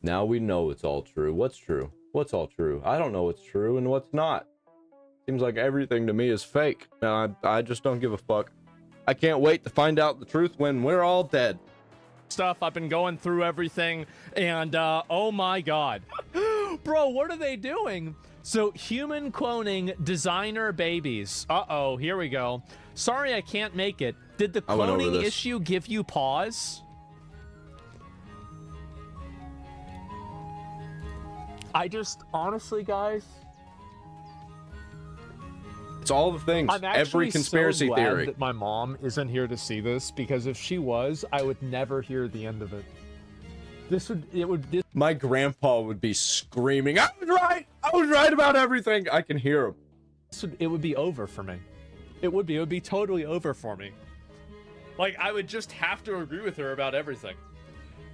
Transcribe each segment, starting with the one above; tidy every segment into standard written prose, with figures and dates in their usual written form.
Now we know it's all true. What's true? What's all true? I don't know what's true and what's not. Seems like everything to me is fake. I just don't give a fuck. I can't wait to find out the truth when we're all dead. Stuff. I've been going through everything, and oh my god. Bro, what are they doing? So, human cloning designer babies. Uh-oh, here we go. Sorry I can't make it. Did the cloning issue give you pause? I just, honestly, guys... It's all the things. Every conspiracy theory. That my mom isn't here to see this, because if she was, I would never hear the end of it. My grandpa would be screaming, I was right about everything. I can hear him. It would be over for me. It would be totally over for me. Like, I would just have to agree with her about everything.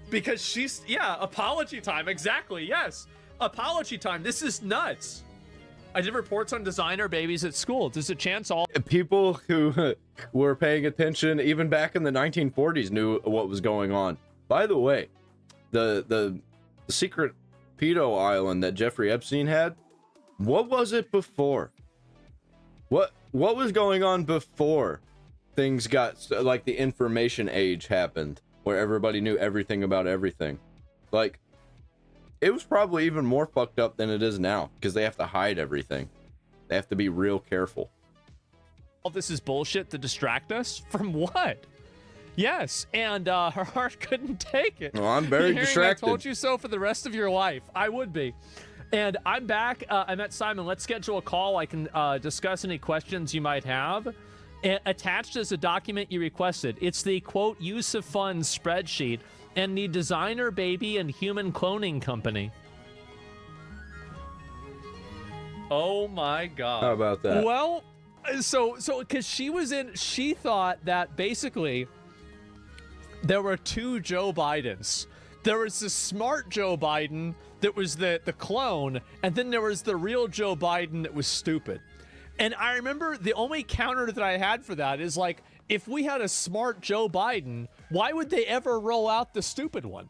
Because yeah, apology time, exactly, yes. Apology time, this is nuts. I did reports on designer babies at school. There's a chance all people who were paying attention even back in the 1940s knew what was going on. By the way, the secret pedo island that Jeffrey Epstein had, what was it before? What was going on before things got like the information age happened, where everybody knew everything about everything? Like, it was probably even more fucked up than it is now, because they have to hide everything. They have to be real careful. All this is bullshit to distract us from what? Yes, and her heart couldn't take it. Well, I'm very distracted. I told you so for the rest of your life. I would be. And I'm back. I met Simon. Let's schedule a call. I can discuss any questions you might have. Attached is a document you requested. It's the, quote, use of funds spreadsheet and the designer baby and human cloning company. Oh my god. How about that? Well, so because she thought that basically there were two Joe Bidens. There was the smart Joe Biden that was the clone, and then there was the real Joe Biden that was stupid. And I remember the only counter that I had for that is, like, if we had a smart Joe Biden, why would they ever roll out the stupid one?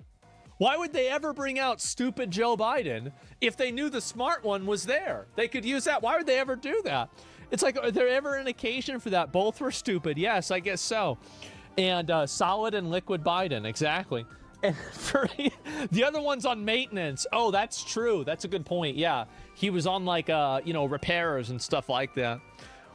Why would they ever bring out stupid Joe Biden if they knew the smart one was there? They could use that. Why would they ever do that? It's like, are there ever an occasion for that? Both were stupid. Yes, I guess so. And solid and liquid Biden, exactly. And for the other one's on maintenance. Oh, that's true. That's a good point. Yeah, he was on like repairs and stuff like that.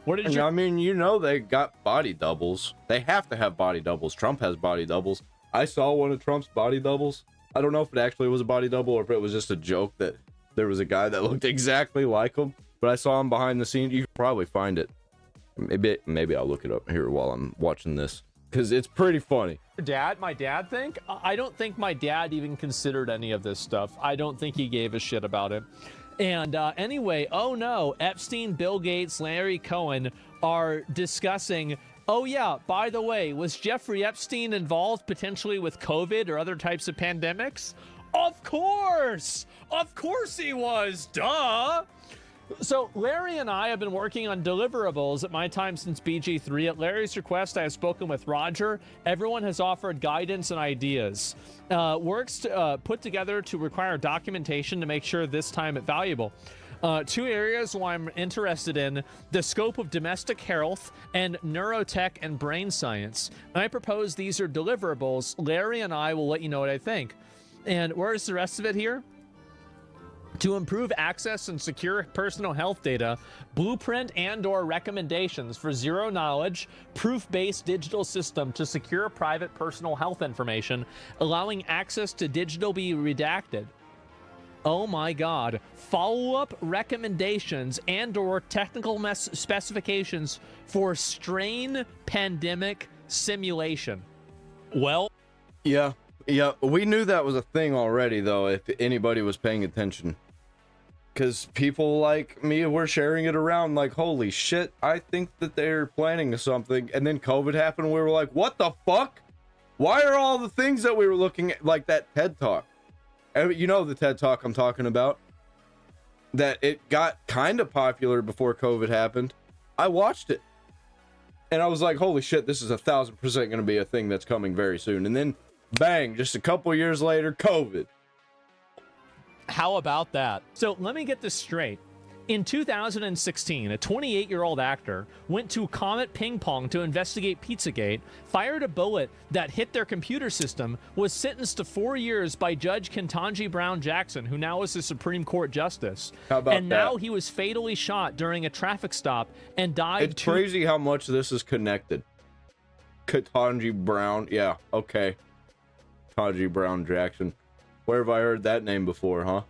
What did you? I mean, you know, they got body doubles. They have to have body doubles. Trump has body doubles. I saw one of Trump's body doubles. I don't know if it actually was a body double or if it was just a joke that there was a guy that looked exactly like him. But I saw him behind the scenes. You can probably find it. Maybe I'll look it up here while I'm watching this, because it's pretty funny. My dad think? I don't think my dad even considered any of this stuff. I don't think he gave a shit about it. And anyway, oh no, Epstein, Bill Gates, Larry Cohen are discussing, oh yeah, by the way, was Jeffrey Epstein involved potentially with COVID or other types of pandemics? Of course he was, duh! So Larry and I have been working on deliverables at my time since BG3. At Larry's request, I have spoken with Roger. Everyone has offered guidance and ideas. Works put together to require documentation to make sure this time it's valuable. Two areas where I'm interested in: the scope of domestic health and neurotech and brain science. And I propose these are deliverables. Larry and I will let you know what I think. And where's the rest of it here? To improve access and secure personal health data, blueprint and/or recommendations for zero-knowledge, proof-based digital system to secure private personal health information, allowing access to digital be redacted. Oh my god. Follow-up recommendations and/or technical specifications for strain pandemic simulation. Well, yeah, we knew that was a thing already, though, if anybody was paying attention. Because people like me were sharing it around like, holy shit, I think that they're planning something. And then COVID happened, and we were like, what the fuck? Why are all the things that we were looking at, like that TED Talk? You know the TED Talk I'm talking about? That it got kind of popular before COVID happened. I watched it. And I was like, holy shit, this is 1,000% going to be a thing that's coming very soon. And then, bang, just a couple years later, COVID. How about that? So let me get this straight. In 2016, a 28-year-old actor went to Comet Ping Pong to investigate Pizzagate, fired a bullet that hit their computer system, was sentenced to 4 years by Judge Ketanji Brown Jackson, who now is the Supreme Court Justice. How about and that? now he was fatally shot during a traffic stop and died. It's crazy how much this is connected. Ketanji Brown, yeah, okay. Ketanji Brown Jackson. Where have I heard that name before, huh?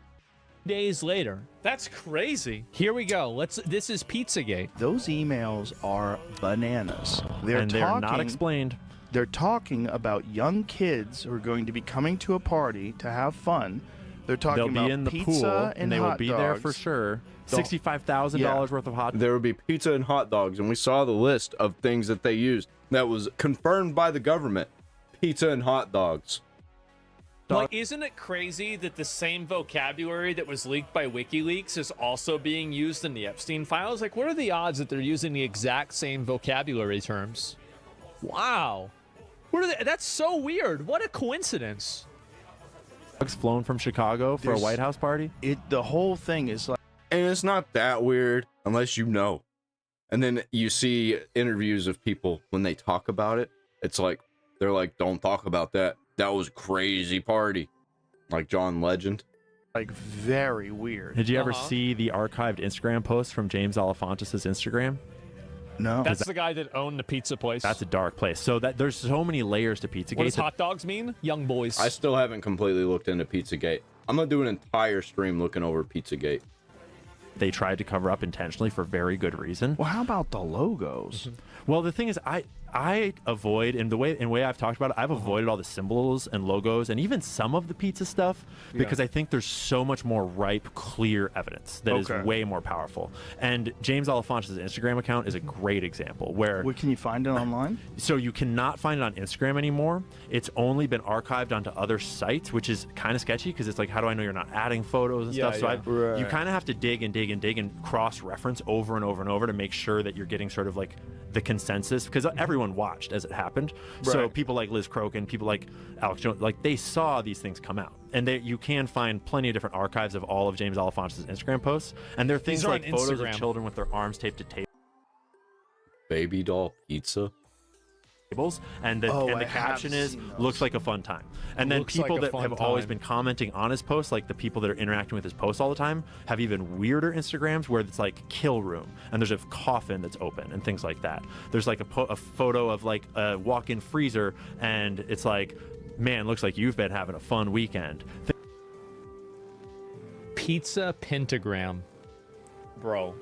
days later. That's crazy. Here we go. This is Pizzagate. Those emails are bananas. They're not explained. They're talking about young kids who are going to be coming to a party to have fun. They're talking They'll about be in the pizza pool, and they will hot be there dogs. for sure. $65,000 worth of hot. There would be pizza and hot dogs, and we saw the list of things that they used that was confirmed by the government. Pizza and hot dogs. Like, isn't it crazy that the same vocabulary that was leaked by WikiLeaks is also being used in the Epstein files? Like, what are the odds that they're using the exact same vocabulary terms? Wow. What are they? That's so weird. What a coincidence. Dogs flown from Chicago for a White House party. The whole thing is like, And it's not that weird unless you know. And then you see interviews of people when they talk about it. It's like, they're like, don't talk about that. That was a crazy party. Like John Legend. like very weird. Did you ever see the archived Instagram posts from James Alefantis' Instagram? No. That's the guy that owned the pizza place. That's a dark place. So that there's so many layers to Pizzagate. What does hot dogs mean? Young boys. I still haven't completely looked into Pizzagate. I'm gonna do an entire stream looking over Pizzagate. They tried to cover up intentionally for very good reason. Well, how about the logos? Well, the thing is, I avoid, in the way I've talked about it, I've avoided all the symbols and logos and even some of the pizza stuff because I think there's so much more ripe, clear evidence that is way more powerful. And James Alefantis' Instagram account is a great example where... Where can you find it online? So you cannot find it on Instagram anymore. It's only been archived onto other sites, which is kind of sketchy because it's like, how do I know you're not adding photos and stuff? So you kind of have to dig and cross-reference over and over and over to make sure that you're getting sort of like the consensus, because everyone watched as it happened. So people like Liz Crokin, people like Alex Jones, like they saw these things come out. And you can find plenty of different archives of all of James Alefantis' Instagram posts. And there are things like photos of children with their arms taped to Baby doll pizza. tables, and the caption is looks like a fun time. And then people that have always been commenting on his posts, like the people that are interacting with his posts all the time, have even weirder Instagrams where it's like kill room and there's a coffin that's open and things like that. There's like a photo of like a walk-in freezer and it's like, man, looks like you've been having a fun weekend. Pizza pentagram. Bro.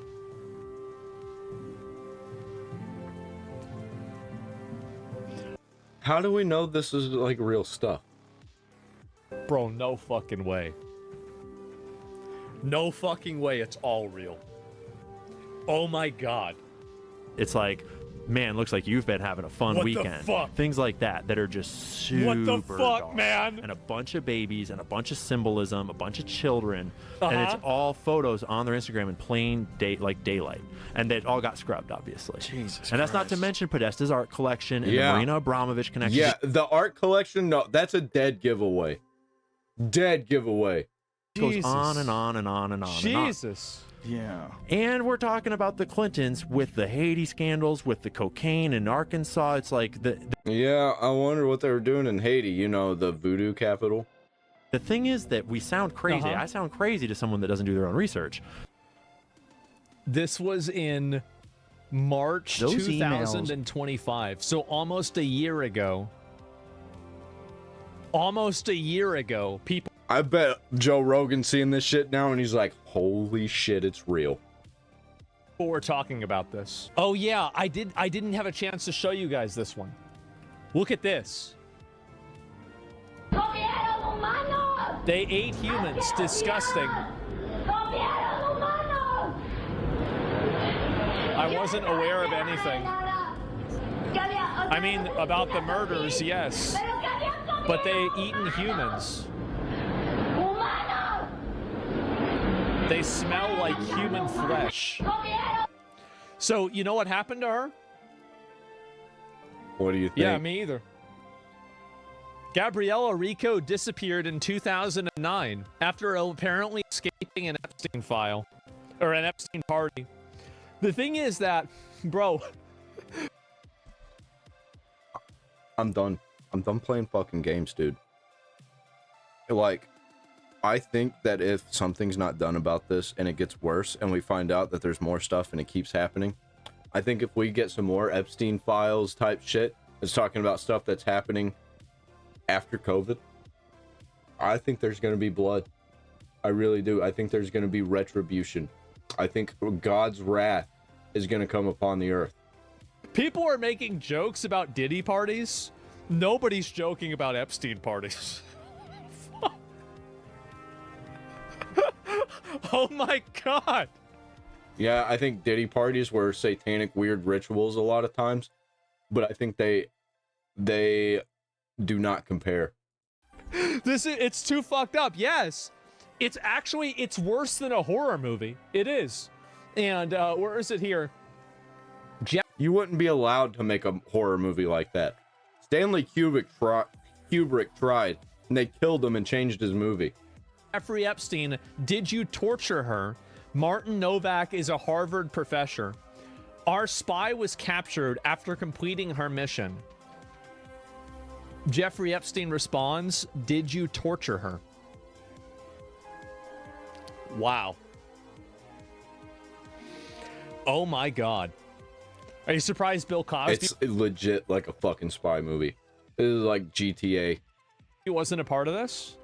How do we know this is like real stuff? Bro, no fucking way. No fucking way it's all real. Oh my god. It's like, man, looks like you've been having a fun weekend. The fuck? Things like that are just super What the fuck, dark. man? And a bunch of babies and a bunch of symbolism, a bunch of children, and it's all photos on their Instagram in plain daylight. And they all got scrubbed, obviously. Jesus and that's not to Christ. mention Podesta's art collection and the Marina Abramovich connection. Yeah, the art collection, no, that's a dead giveaway. Dead giveaway. It goes on and on and on and on. Jesus. Yeah. And we're talking about the Clintons with the Haiti scandals, with the cocaine in Arkansas. It's like Yeah, I wonder what they were doing in Haiti, you know, the voodoo capital. the thing is that we sound crazy. I sound crazy to someone that doesn't do their own research. This was in March Those 2025. So almost a year ago. Almost a year ago, people I bet Joe Rogan's seeing this shit now and he's like, holy shit, it's real. were talking about this. Oh yeah, I didn't have a chance to show you guys this one. Look at this. They ate humans. Disgusting. I wasn't aware of anything. I mean, about the murders, yes. But they eaten humans. They smell like human flesh. So, you know what happened to her? What do you think? Yeah, me either. Gabriella Rico disappeared in 2009 after apparently escaping an Epstein file or an Epstein party. The thing is that, bro, I'm done. I'm done playing fucking games, dude. Like, I think that if something's not done about this and it gets worse and we find out that there's more stuff and it keeps happening, I think if we get some more Epstein files type shit that's talking about stuff that's happening after COVID, I think there's going to be blood. I really do. I think there's going to be retribution. I think God's wrath is going to come upon the earth. people are making jokes about Diddy parties. Nobody's joking about Epstein parties. Oh my God. Yeah, I think Diddy parties were satanic, weird rituals a lot of times, but I think they do not compare. It's too fucked up. Yes, it's worse than a horror movie. It is. And where is it here? You wouldn't be allowed to make a horror movie like that. Stanley Kubrick tried, and they killed him and changed his movie. Jeffrey Epstein, did you torture her? Martin Novak is a Harvard professor. Our spy was captured after completing her mission. Jeffrey Epstein responds, did you torture her? Wow. Oh my God. Are you surprised Bill Cosby? It's legit like a fucking spy movie. It is like GTA. He wasn't a part of this?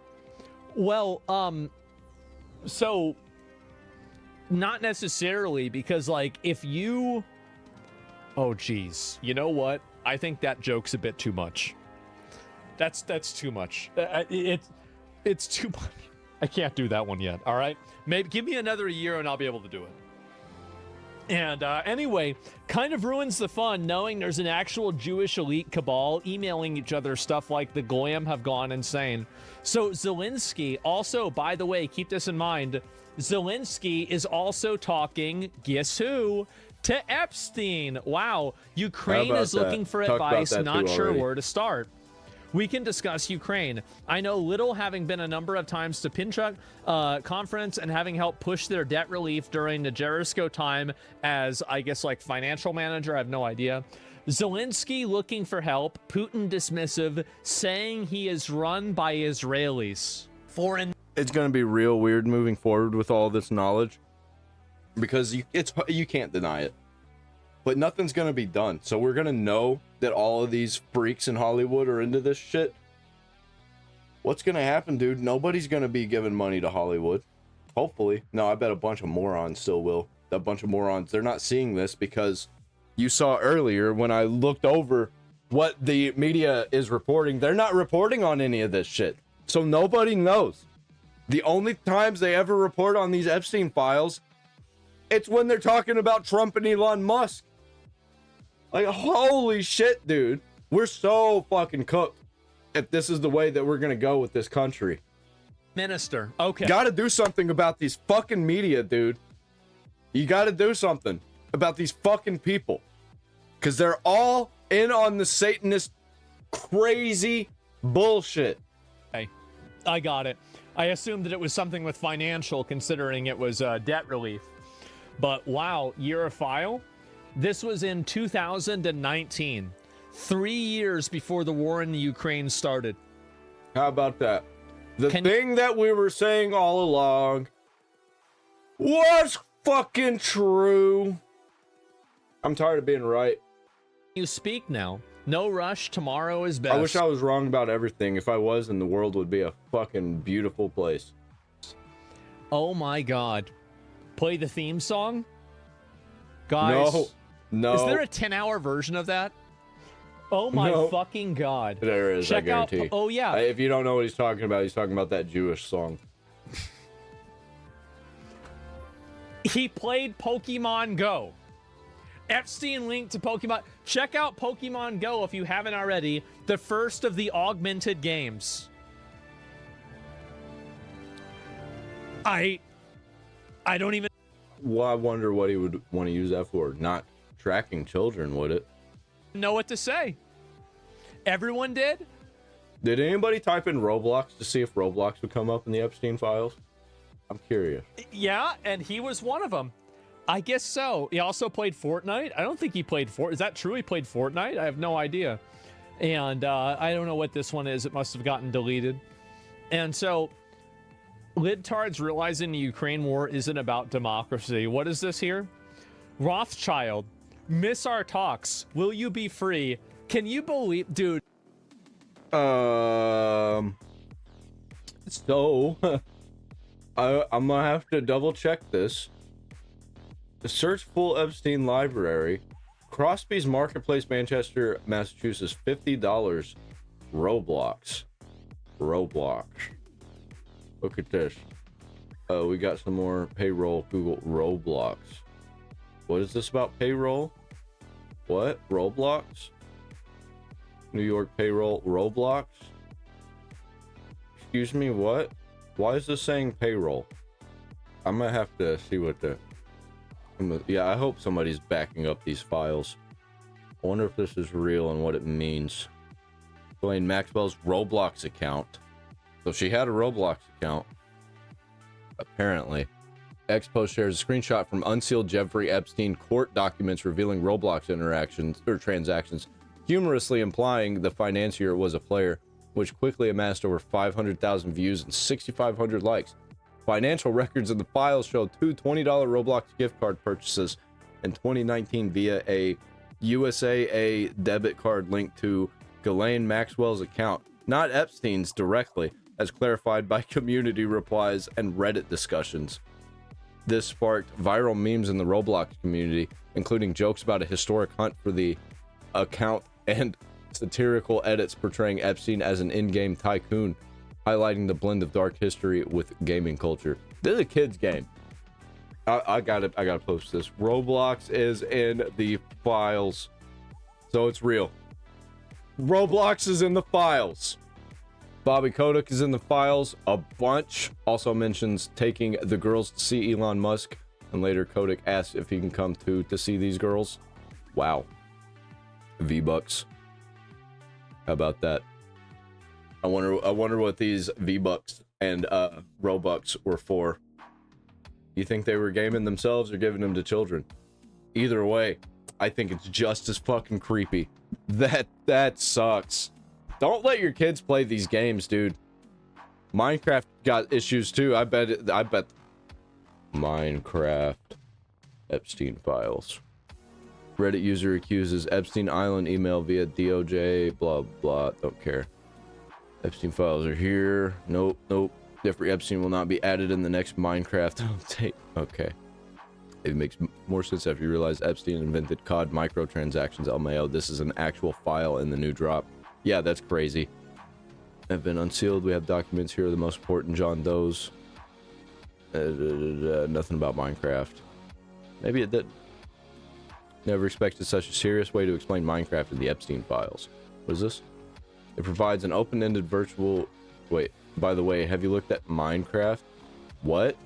Well, so not necessarily, because like if you, oh geez, you know what? I think that joke's a bit too much. That's too much. It's too much. I can't do that one yet. All right, maybe give me another year and I'll be able to do it. And anyway, kind of ruins the fun knowing there's an actual Jewish elite cabal emailing each other stuff like the Goyim have gone insane. So Zelensky also, by the way, keep this in mind, Zelensky is also talking, guess who? To Epstein. Wow. Ukraine is looking for advice, not sure where to start. We can discuss Ukraine. I know little, having been a number of times to Pinchuk conference and having helped push their debt relief during the Jericho time as, I guess, like financial manager. I have no idea. Zelensky looking for help. Putin dismissive, saying he is run by Israelis. It's going to be real weird moving forward with all this knowledge because you can't deny it. But nothing's going to be done. So we're going to know that all of these freaks in Hollywood are into this shit. What's going to happen, dude? Nobody's going to be giving money to Hollywood. Hopefully. No, I bet a bunch of morons still will. A bunch of morons. They're not seeing this because you saw earlier when I looked over what the media is reporting. They're not reporting on any of this shit. So nobody knows. The only times they ever report on these Epstein files, it's when they're talking about Trump and Elon Musk. Like, holy shit, dude. We're so fucking cooked if this is the way that we're going to go with this country. Minister, okay. Got to do something about these fucking media, dude. You got to do something about these fucking people. Because they're all in on the Satanist crazy bullshit. Hey, I got it. I assumed that it was something with financial, considering it was debt relief. But wow, year of file? This was in 2019, 3 years before the war in the Ukraine started. How about that? The thing that we were saying all along was fucking true. I'm tired of being right. You speak now. No rush. Tomorrow is best. I wish I was wrong about everything. If I was, then the world would be a fucking beautiful place. Oh my God. Play the theme song? Guys. No. Is there a 10-hour version of that? Oh my fucking God. There is, Check I guarantee. out, oh yeah. If you don't know what he's talking about that Jewish song. He played Pokemon Go. Epstein linked to Pokemon. Check out Pokemon Go if you haven't already. The first of the augmented games. I don't even... Well, I wonder what he would want to use that for. Not tracking children, would it? know what to say. Everyone did. Did anybody type in Roblox to see if Roblox would come up in the Epstein files? I'm curious. Yeah, and he was one of them. I guess so. He also played Fortnite. I don't think he played Is that true? He played Fortnite? I have no idea. And I don't know what this one is. It must have gotten deleted. And so, libtards realizing the Ukraine war isn't about democracy. What is this here? Rothschild, miss our talks. Will you be free? Can you believe, dude? So, I'm gonna have to double check this. Search full Epstein library. Crosby's Marketplace, Manchester, Massachusetts, $50. Roblox. Look at this. We got some more payroll. Google Roblox. What is this about payroll? What? Roblox? New York payroll. Roblox? Excuse me, what? Why is this saying payroll? I'm gonna have to see what the... Yeah, I hope somebody's backing up these files. I wonder if this is real and what it means. Ghislaine Maxwell's Roblox account. So she had a Roblox account. Apparently. X-Post shares a screenshot from unsealed Jeffrey Epstein court documents revealing Roblox interactions or transactions, humorously implying the financier was a player, which quickly amassed over 500,000 views and 6,500 likes. Financial records in the files show two $20 Roblox gift card purchases in 2019 via a USAA debit card linked to Ghislaine Maxwell's account, not Epstein's directly, as clarified by community replies and Reddit discussions. This sparked viral memes in the Roblox community, including jokes about a historic hunt for the account and satirical edits portraying Epstein as an in-game tycoon, highlighting the blend of dark history with gaming culture. This is a kid's game. I gotta post this. Roblox is in the files, so it's real. Roblox is in the files. Bobby Kotick is in the files a bunch. Also mentions taking the girls to see Elon Musk, and later Kotick asks if he can come to see these girls. Wow. V-Bucks. How about that? I wonder what these V-Bucks and Robux were for. You think they were gaming themselves or giving them to children? Either way, I think it's just as fucking creepy. That sucks. Don't let your kids play these games, dude. Minecraft got issues too. I bet Minecraft Epstein files. Reddit user accuses Epstein Island email via DOJ blah blah. Don't care. Epstein files are here. Nope. Jeffrey Epstein will not be added in the next Minecraft update. Okay. It makes more sense after you realize Epstein invented COD microtransactions. LMAO. This is an actual file in the new drop. Yeah, that's crazy. Have been unsealed. We have documents here. The most important John Doe's. Nothing about Minecraft. Maybe it did. Never expected such a serious way to explain Minecraft in the Epstein files. What is this? It provides an open-ended virtual... Wait, by the way, have you looked at Minecraft? What?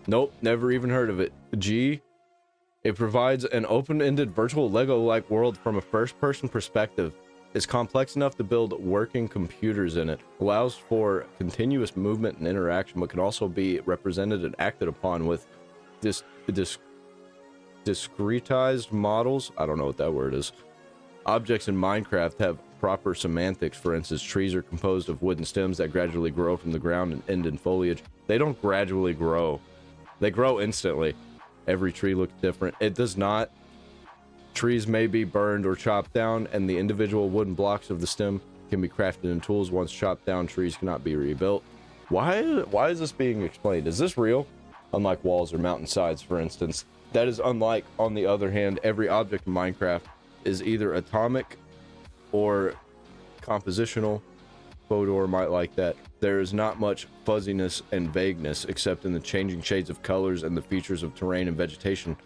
Nope, never even heard of it. G? It provides an open-ended virtual Lego-like world from a first-person perspective. It's complex enough to build working computers in it. Allows for continuous movement and interaction, but can also be represented and acted upon with discretized models. I don't know what that word is. Objects in Minecraft have proper semantics. For instance, trees are composed of wooden stems that gradually grow from the ground and end in foliage. They don't gradually grow. They grow instantly. Every tree looks different. It does not. Trees may be burned or chopped down, and the individual wooden blocks of the stem can be crafted in tools. Once chopped down, trees cannot be rebuilt. Why is this being explained? Is this real? Unlike walls or mountainsides, for instance. That is unlike, on the other hand, every object in Minecraft is either atomic or compositional. Fodor might like that. There is not much fuzziness and vagueness except in the changing shades of colors and the features of terrain and vegetation.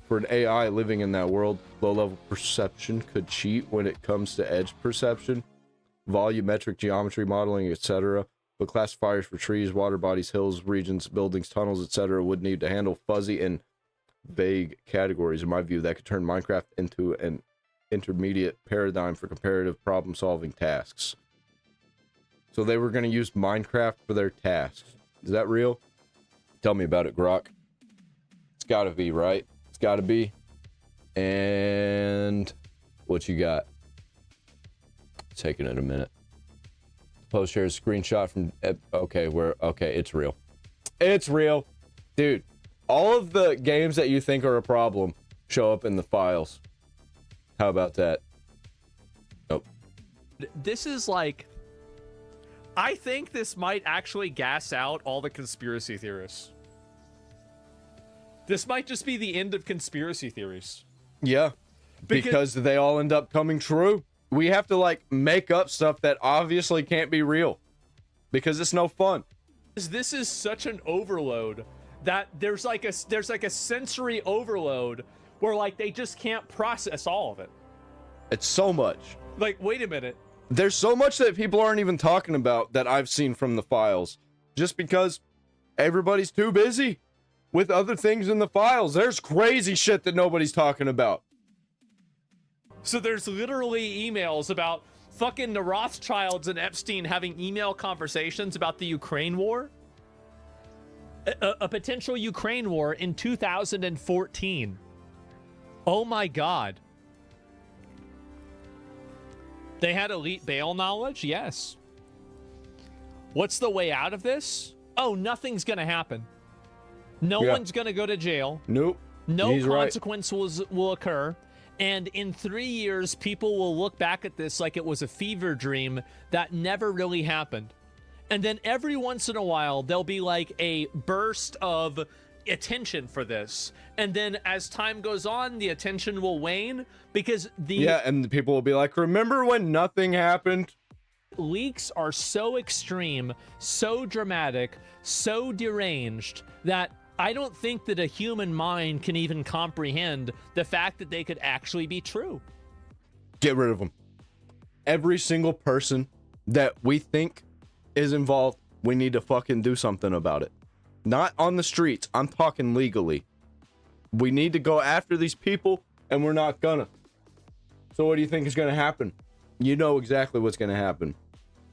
For an AI living in that world, low-level perception could cheat when it comes to edge perception, volumetric geometry modeling, etc. But classifiers for trees, water bodies, hills, regions, buildings, tunnels, etc. would need to handle fuzzy and vague categories. In my view, that could turn Minecraft into an intermediate paradigm for comparative problem-solving tasks. So they were going to use Minecraft for their tasks. Is that real? Tell me about it, Grok. It's got to be, right? It's got to be. And what you got? Taking it a minute. Post shares screenshot from... Okay, it's real. It's real. Dude, all of the games that you think are a problem show up in the files. How about that? Nope. This is like... I think this might actually gas out all the conspiracy theorists. This might just be the end of conspiracy theories. Yeah, because they all end up coming true. We have to like make up stuff that obviously can't be real because it's no fun. This is such an overload that there's like a sensory overload where like they just can't process all of it. It's so much. Like, wait a minute. There's so much that people aren't even talking about that I've seen from the files just because everybody's too busy with other things in the files. There's crazy shit that nobody's talking about. So there's literally emails about fucking the Rothschilds and Epstein having email conversations about the Ukraine war. A potential Ukraine war in 2014. Oh my God. They had elite bail knowledge? Yes. What's the way out of this? Oh, nothing's gonna happen. No one's gonna go to jail. Nope. No consequences will occur. And in 3 years, people will look back at this like it was a fever dream that never really happened. And then every once in a while, there'll be like a burst of attention for this. And then as time goes on, the attention will wane because the... Yeah, and the people will be like, remember when nothing happened? Leaks are so extreme, so dramatic, so deranged that I don't think that a human mind can even comprehend the fact that they could actually be true. Get rid of them. Every single person that we think is involved, we need to fucking do something about it. Not on the streets. I'm talking legally. We need to go after these people, and we're not gonna. So what do you think is gonna happen? You know exactly what's gonna happen.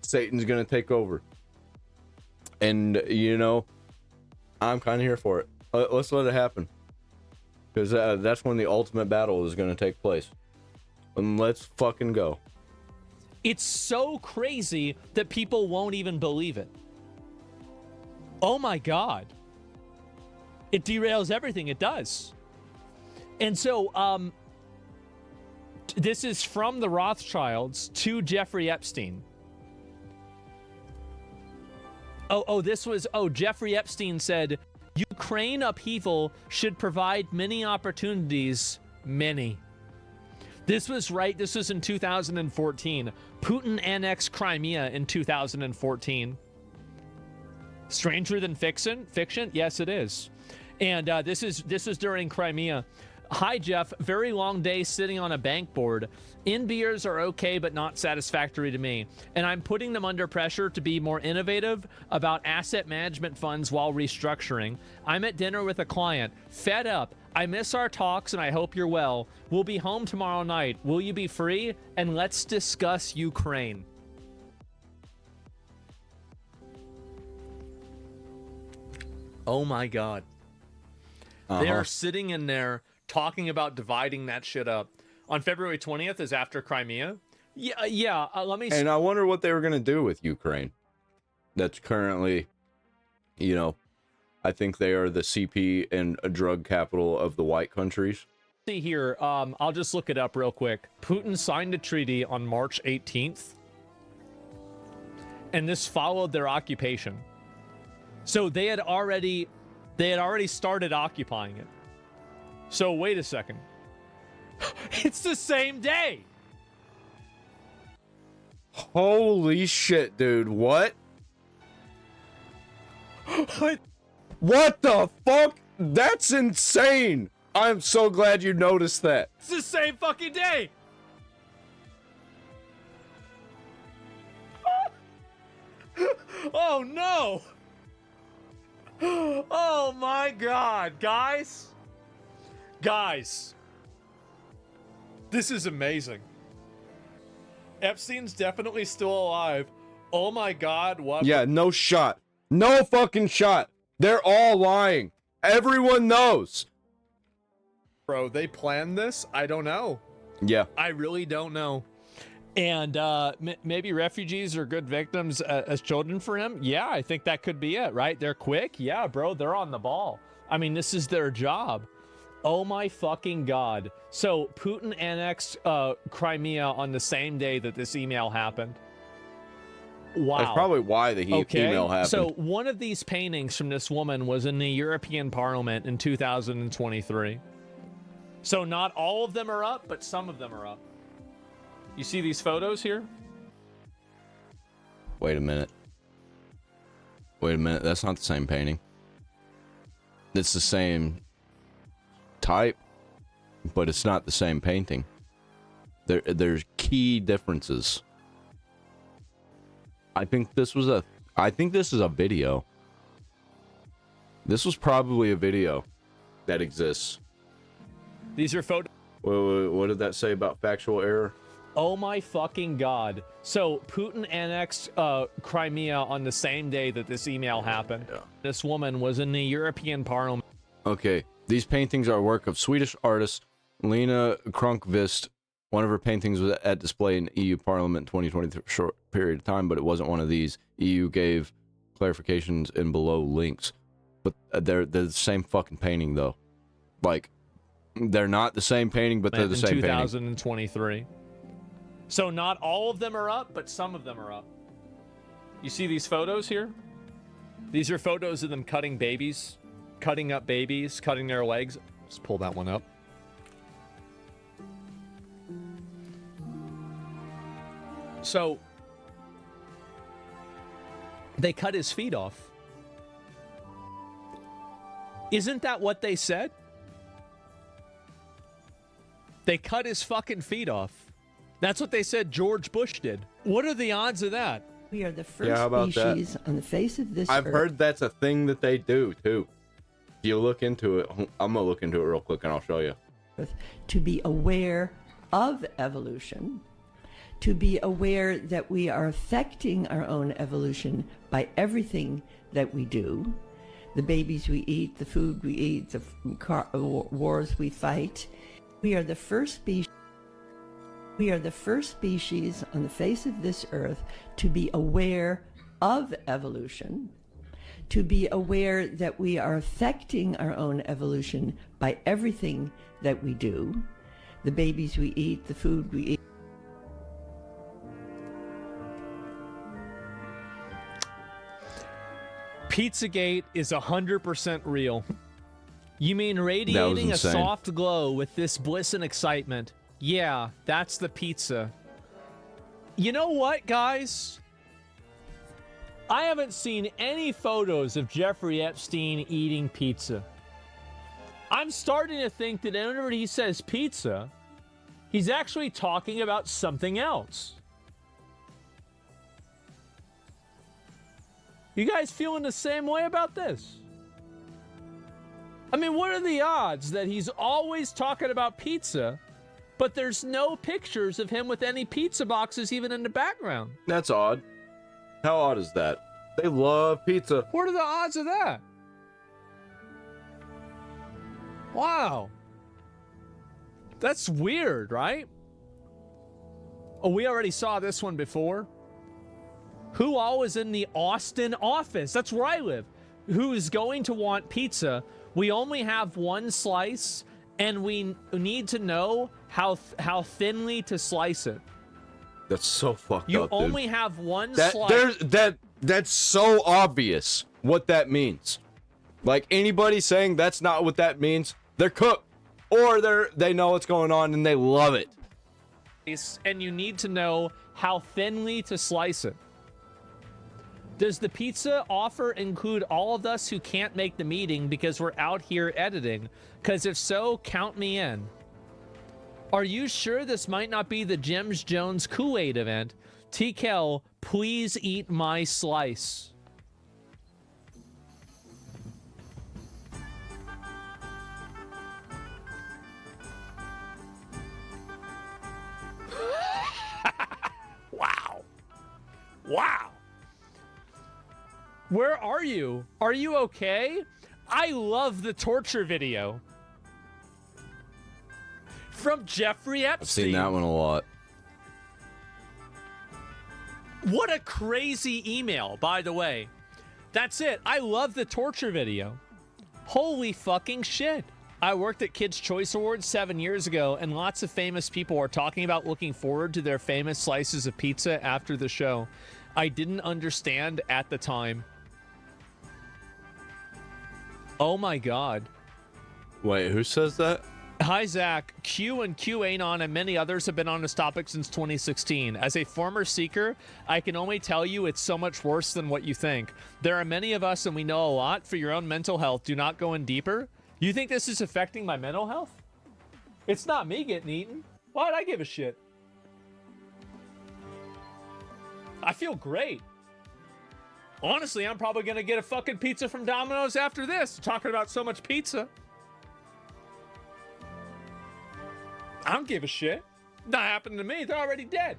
Satan's gonna take over. And, you know, I'm kind of here for it. Let's let it happen. Because that's when the ultimate battle is going to take place. And let's fucking go. It's so crazy that people won't even believe it. Oh my God. It derails everything. It does. And so, this is from the Rothschilds to Jeffrey Epstein. Jeffrey Epstein said, Ukraine upheaval should provide many opportunities. Many. This was in 2014. Putin annexed Crimea in 2014. Stranger than fiction? Yes, it is. And this is during Crimea. Hi, Jeff. Very long day sitting on a bank board. In beers are okay, but not satisfactory to me. And I'm putting them under pressure to be more innovative about asset management funds while restructuring. I'm at dinner with a client. Fed up. I miss our talks and I hope you're well. We'll be home tomorrow night. Will you be free? And let's discuss Ukraine. Oh my God. They are sitting in there talking about dividing that shit up. On February 20th is after Crimea. Let me... And I wonder what they were going to do with Ukraine. That's currently, you know, I think they are the CP and a drug capital of the white countries. See here, I'll just look it up real quick. Putin signed a treaty on March 18th. And this followed their occupation. So they had already started occupying it. So wait a second. It's the same day. Holy shit, dude. What? What the fuck? That's insane. I'm so glad you noticed that. It's the same fucking day. Oh no. Oh my God, guys. This is amazing. Epstein's definitely still alive. Oh my God, what? Yeah, no shot. No fucking shot. They're all lying. Everyone knows. Bro, they planned this? I don't know. Yeah. I really don't know. And maybe refugees are good victims as children for him? Yeah, I think that could be it, right? They're quick? Yeah, bro, they're on the ball. I mean, this is their job. Oh my fucking God. So Putin annexed Crimea on the same day that this email happened. Wow. That's probably why the email happened. So one of these paintings from this woman was in the European Parliament in 2023. So not all of them are up, but some of them are up. You see these photos here? Wait a minute. That's not the same painting. It's the same type, but it's not the same painting. There's key differences. I think this is a video. This was probably a video that exists. These are photos. What did that say about factual error? Oh my fucking God. So Putin annexed Crimea on the same day that this email happened. Yeah. This woman was in the European Parliament. Okay, these paintings are work of Swedish artist Lena Kronqvist. One of her paintings was at display in EU Parliament 2020 short period of time, but it wasn't one of these. EU gave clarifications in below links. But they're the same fucking painting, though. Like, they're not the same painting, but they're the same painting. 2023. So not all of them are up, but some of them are up. You see these photos here? These are photos of them cutting babies, cutting up babies, cutting their legs. Let's pull that one up. So they cut his feet off. Isn't that what they said? They cut his fucking feet off. That's what they said George Bush did. What are the odds of that? We are the first species on the face of this I've earth. heard that's a thing that they do, too. If you look into it, I'm going to look into it real quick and I'll show you. To be aware of evolution, to be aware that we are affecting our own evolution by everything that we do, the babies we eat, the food we eat, the wars we fight. We are the first species. We are the first species on the face of this earth to be aware of evolution, to be aware that we are affecting our own evolution by everything that we do, the babies we eat, the food we eat. Pizzagate is 100% real. You mean radiating a soft glow with this bliss and excitement? Yeah, that's the pizza. You know what, guys? I haven't seen any photos of Jeffrey Epstein eating pizza. I'm starting to think that whenever he says pizza, he's actually talking about something else. You guys feeling the same way about this? I mean, what are the odds that he's always talking about pizza, but there's no pictures of him with any pizza boxes even in the background? That's odd. How odd is that? They love pizza. What are the odds of that? Wow. That's weird, right? Oh, we already saw this one before. Who all is in the Austin office? That's where I live. Who is going to want pizza? We only have one slice, and we need to know how thinly to slice it. That's so fucked You up, dude. only have one slice. That's so obvious what that means. Like, anybody saying that's not what that means, they're cooked, or they know what's going on and they love it. And you need to know how thinly to slice it. Does the pizza offer include all of us who can't make the meeting because we're out here editing? Because if so, count me in. Are you sure this might not be the James Jones Kool-Aid event? TKL, please eat my slice. Wow. Wow. Where are you? Are you okay? I love the torture video. From Jeffrey Epstein. I've seen that one a lot. What a crazy email, by the way. That's it. I love the torture video. Holy fucking shit. I worked at Kids' Choice Awards 7 years ago, and lots of famous people are talking about looking forward to their famous slices of pizza after the show. I didn't understand at the time. Oh my God. Wait, who says that? Hi, Zach. Q and QAnon and many others have been on this topic since 2016. As a former seeker, I can only tell you it's so much worse than what you think. There are many of us, and we know a lot. For your own mental health, do not go in deeper. You think this is affecting my mental health? It's not me getting eaten. Why'd I give a shit? I feel great. Honestly, I'm probably going to get a fucking pizza from Domino's after this. Talking about so much pizza. I don't give a shit. Not happening to me. They're already dead.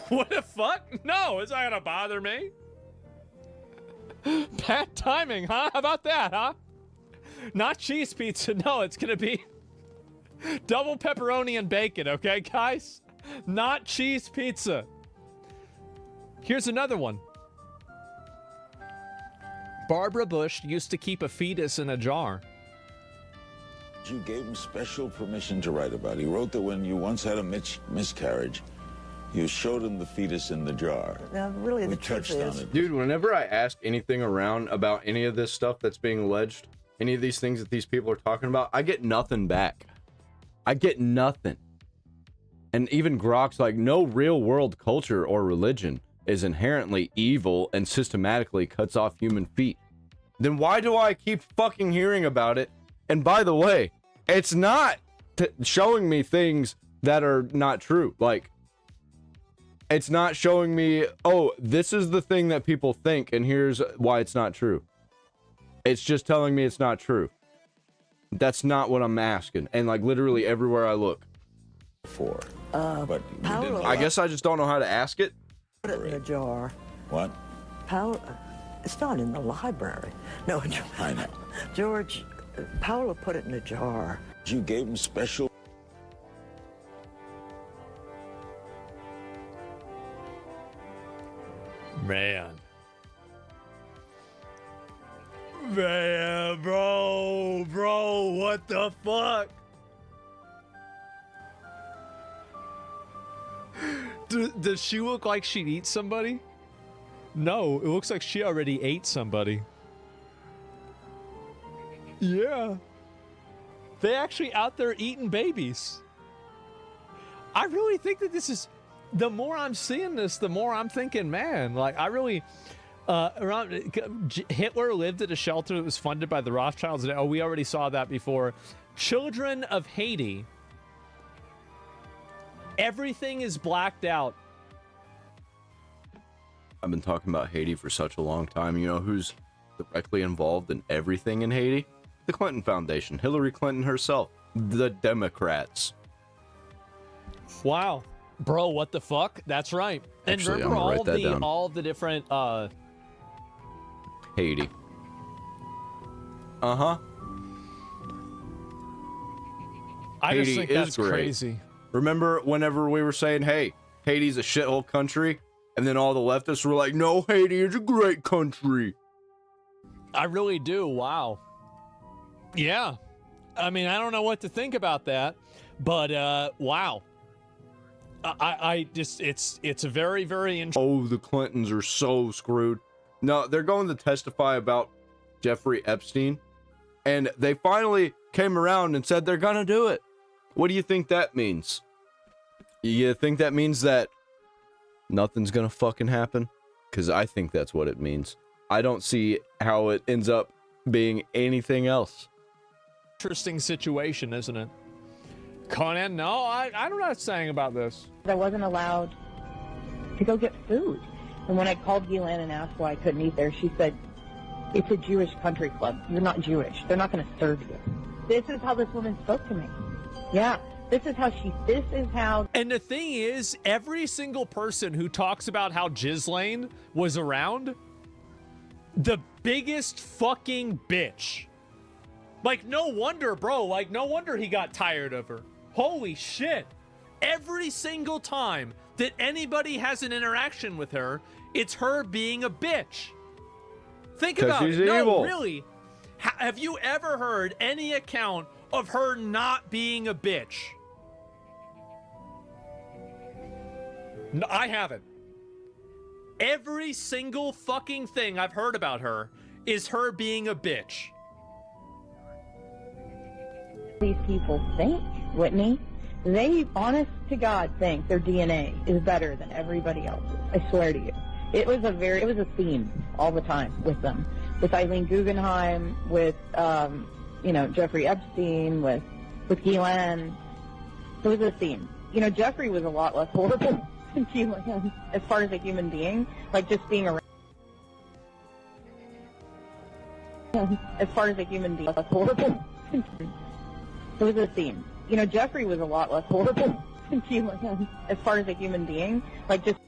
What the fuck? No, it's not gonna bother me. Bad timing, huh? How about that, huh? Not cheese pizza. No, it's gonna be double pepperoni and bacon, okay, guys? Not cheese pizza. Here's another one. Barbara Bush used to keep a fetus in a jar. You gave him special permission to write about. He wrote that when you once had a miscarriage, you showed him the fetus in the jar. Now, really, We the truth touched on is, it. Dude, whenever I ask anything around about any of this stuff that's being alleged, any of these things that these people are talking about, I get nothing back. I get nothing. And even Grok's like, no real world culture or religion is inherently evil and systematically cuts off human feet. Then why do I keep fucking hearing about it? And by the way, it's not showing me things that are not true. Like, it's not showing me, oh, this is the thing that people think, and here's why it's not true. It's just telling me it's not true. That's not what I'm asking. And like literally everywhere I look. Before. But you Paolo- didn't I allow- guess I just don't know how to ask it. put it in a jar. What? Paolo, it's not in the library. No, I know. George, Paolo put it in a jar. You gave him special. Man, bro, what the fuck? Does she look like she'd eat somebody? No, it looks like she already ate somebody. Yeah. They actually out there eating babies. I really think that this is, the more I'm seeing this, the more I'm thinking, man, like I really, Hitler lived at a shelter that was funded by the Rothschilds. Oh, we already saw that before. Children of Haiti. Everything is blacked out. I've been talking about Haiti for such a long time. You know who's directly involved in everything in Haiti? The Clinton Foundation, Hillary Clinton herself, the Democrats. Wow. Bro, what the fuck? That's right. And Actually, remember I'm gonna write that down. all the different Haiti. Uh-huh. I Haiti just think is that's great. crazy. Remember whenever we were saying, hey, Haiti's a shithole country? And then all the leftists were like, no, Haiti is a great country. I really do. Wow. Yeah. I mean, I don't know what to think about that, but wow. I just, it's a very, very interesting. Oh, the Clintons are so screwed. No, they're going to testify about Jeffrey Epstein. And they finally came around and said they're going to do it. What do you think that means? You think that means that nothing's going to fucking happen? Because I think that's what it means. I don't see how it ends up being anything else. Interesting situation, isn't it? Conan, no, I'm not saying about this. I wasn't allowed to go get food. And when I called Ghislaine and asked why I couldn't eat there, she said, it's a Jewish country club. You're not Jewish. They're not going to serve you. This is how this woman spoke to me. Yeah. This is how. And the thing is, every single person who talks about how Ghislaine was around, the biggest fucking bitch. Like, no wonder, bro. Like, no wonder he got tired of her. Holy shit. Every single time that anybody has an interaction with her, it's her being a bitch. Think about it. No, evil. Really. Have you ever heard any account of her not being a bitch? No, I haven't. Every single fucking thing I've heard about her is her being a bitch. These people think, Whitney, they, honest to God, think their DNA is better than everybody else's. I swear to you. It was a theme all the time with them. With Eileen Guggenheim, with, Jeffrey Epstein, with Ghislaine. It was a theme. Jeffrey was a lot less horrible than Ghislaine as far as a human being. Like, just being around. As far as a human being, less horrible. It was a theme. Jeffrey was a lot less horrible than Ghislaine as far as a human being. Like, just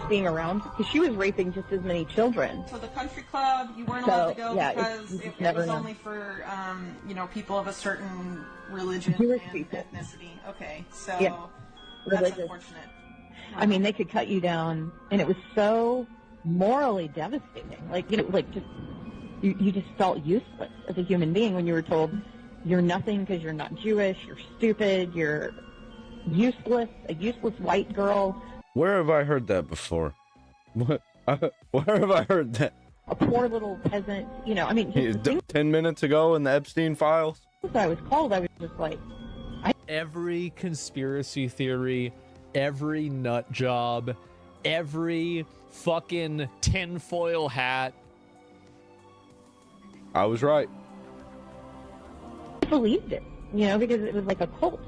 being around, because she was raping just as many children. So the country club, you weren't allowed to go because it was only for, people of a certain religion and ethnicity. Okay, so that's unfortunate. I mean, they could cut you down, and it was so morally devastating. Like, you just felt useless as a human being when you were told you're nothing because you're not Jewish, you're stupid, you're useless, a useless white girl. Where have I heard that before? Where have I heard that? A poor little peasant, 10 minutes ago in the Epstein files? I was called, I was just like... Every conspiracy theory, every nut job, every fucking tinfoil hat. I was right. I believed it, because it was like a cult,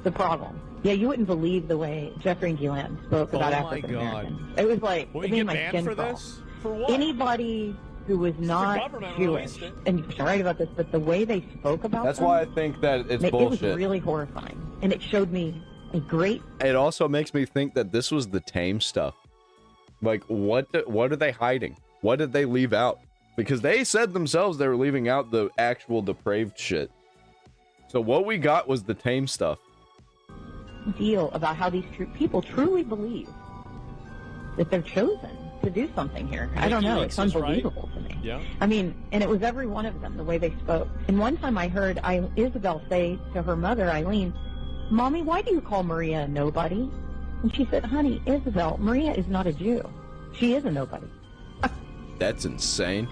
the problem. Yeah, you wouldn't believe the way Jeffrey and Ghislaine spoke about African Americans. It was like, will you get banned for this? For what? Anybody who was not Jewish, and you're right about this, but the way they spoke about That's them, why I think that it's bullshit. It was really horrifying, and it showed me a great... It also makes me think that this was the tame stuff. Like, what are they hiding? What did they leave out? Because they said themselves they were leaving out the actual depraved shit. So what we got was the tame stuff. Deal about how these people truly believe that they're chosen to do something here. I don't know. It's unbelievable to me. Yeah. I mean, and it was every one of them, the way they spoke. And one time I heard Isabel say to her mother, Eileen, "Mommy, why do you call Maria a nobody?" And she said, "Honey, Isabel, Maria is not a Jew. She is a nobody." That's insane.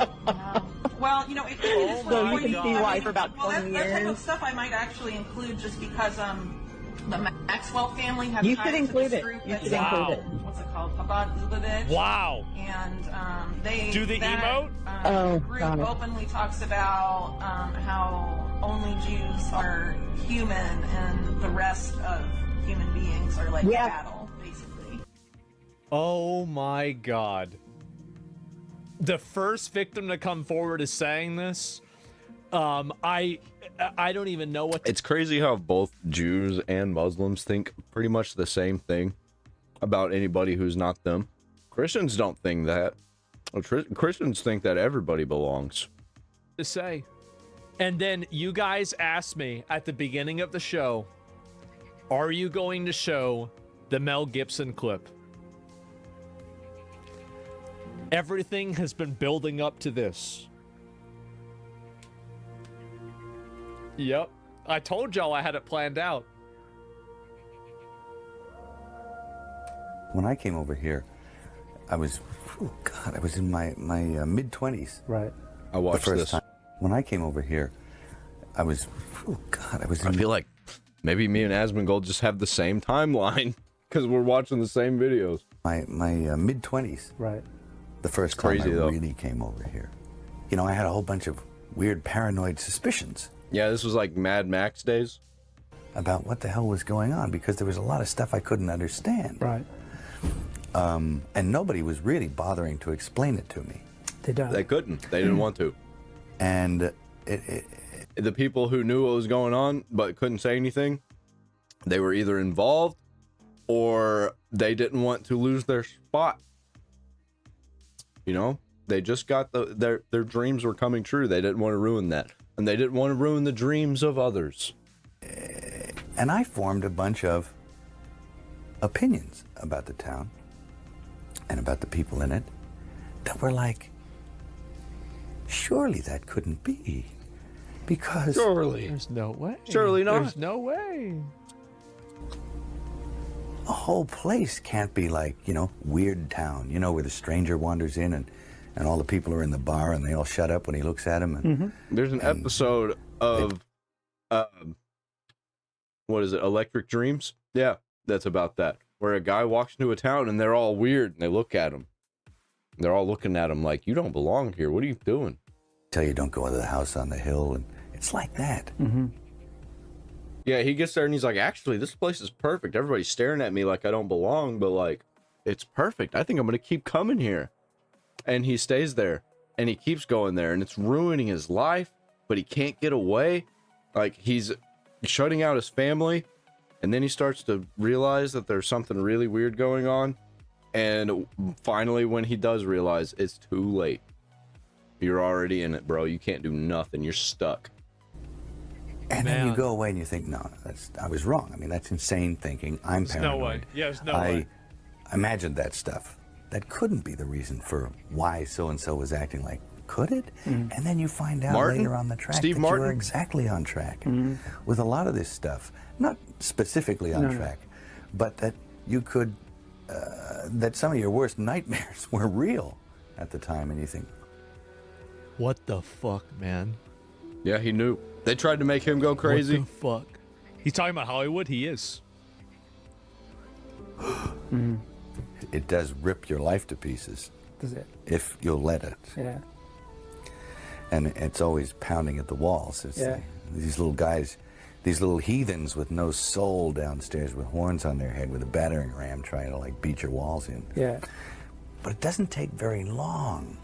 Well, it so you can see why for about 20 that type years. of stuff I might actually include just because the Maxwell family have You ties should to include this it. group You that's, should include it. What's it called? Chabad Lubavitch. Wow. And they do the emote? Group openly talks about how only Jews are human and the rest of human beings are like cattle, basically. Oh my God. The first victim to come forward is saying this. I don't even know what... It's crazy how both Jews and Muslims think pretty much the same thing about anybody who's not them. Christians don't think that. Christians think that everybody belongs. To say. And then you guys asked me at the beginning of the show, are you going to show the Mel Gibson clip? Everything has been building up to this. Yep. I told y'all I had it planned out. When I came over here, I was in my mid-20s. Right. I watched the first this. time. When I came over here, I feel like maybe me and Asmongold just have the same timeline because we're watching the same videos. My mid-20s. Right. The first time I really came over here. I had a whole bunch of weird paranoid suspicions. Yeah, this was like Mad Max days. About what the hell was going on, because there was a lot of stuff I couldn't understand. Right. And nobody was really bothering to explain it to me. They don't. They couldn't. They didn't want to. And the people who knew what was going on but couldn't say anything, they were either involved or they didn't want to lose their spot. You know, they just got their dreams were coming true. They didn't want to ruin that, and they didn't want to ruin the dreams of others. And I formed a bunch of opinions about the town and about the people in it that were like, surely that couldn't be, because there's no way. Surely not. There's no way. A whole place can't be like, you know, Weird Town, you know, where the stranger wanders in and all the people are in the bar and they all shut up when he looks at them. And, There's an episode of, what is it, Electric Dreams? Yeah, that's about that. Where a guy walks into a town and they're all weird and they look at him. They're all looking at him like, you don't belong here. What are you doing? Tell you don't go into the house on the hill, and it's like that. Yeah, he gets there and he's like, actually, this place is perfect. Everybody's staring at me like I don't belong, but like, it's perfect. I think I'm going to keep coming here. And he stays there and he keeps going there and it's ruining his life, but he can't get away. Like, he's shutting out his family. And then he starts to realize that there's something really weird going on. And finally, when he does realize, it's too late. You're already in it, bro. You can't do nothing. You're stuck. And then you go away and you think, no, I was wrong. I mean, that's insane thinking. I'm paranoid. No way. Yeah, there's no way. I imagined that stuff. That couldn't be the reason for why so-and-so was acting like. Could it? And then you find out later on the track that you were exactly on track with a lot of this stuff. Not specifically on track, but that you could, that some of your worst nightmares were real at the time. And you think, what the fuck, man? Yeah, he knew. They tried to make him go crazy. What the fuck? He's talking about Hollywood. He is. It does rip your life to pieces. Does it? If you'll let it. Yeah. And it's always pounding at the walls. It's these little guys, these little heathens with no soul downstairs with horns on their head with a battering ram trying to like beat your walls in. Yeah. But it doesn't take very long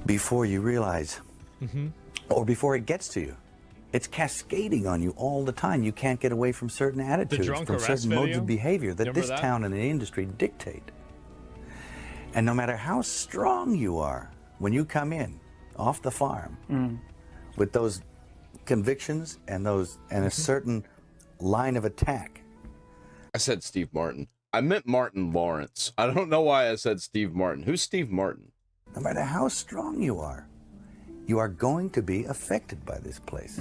before you realize, or before it gets to you. It's cascading on you all the time. You can't get away from certain attitudes, from certain modes of behavior that this town and the industry dictate. And no matter how strong you are, when you come in off the farm with those convictions and a certain line of attack. I said Steve Martin. I meant Martin Lawrence. I don't know why I said Steve Martin. Who's Steve Martin? No matter how strong you are going to be affected by this place.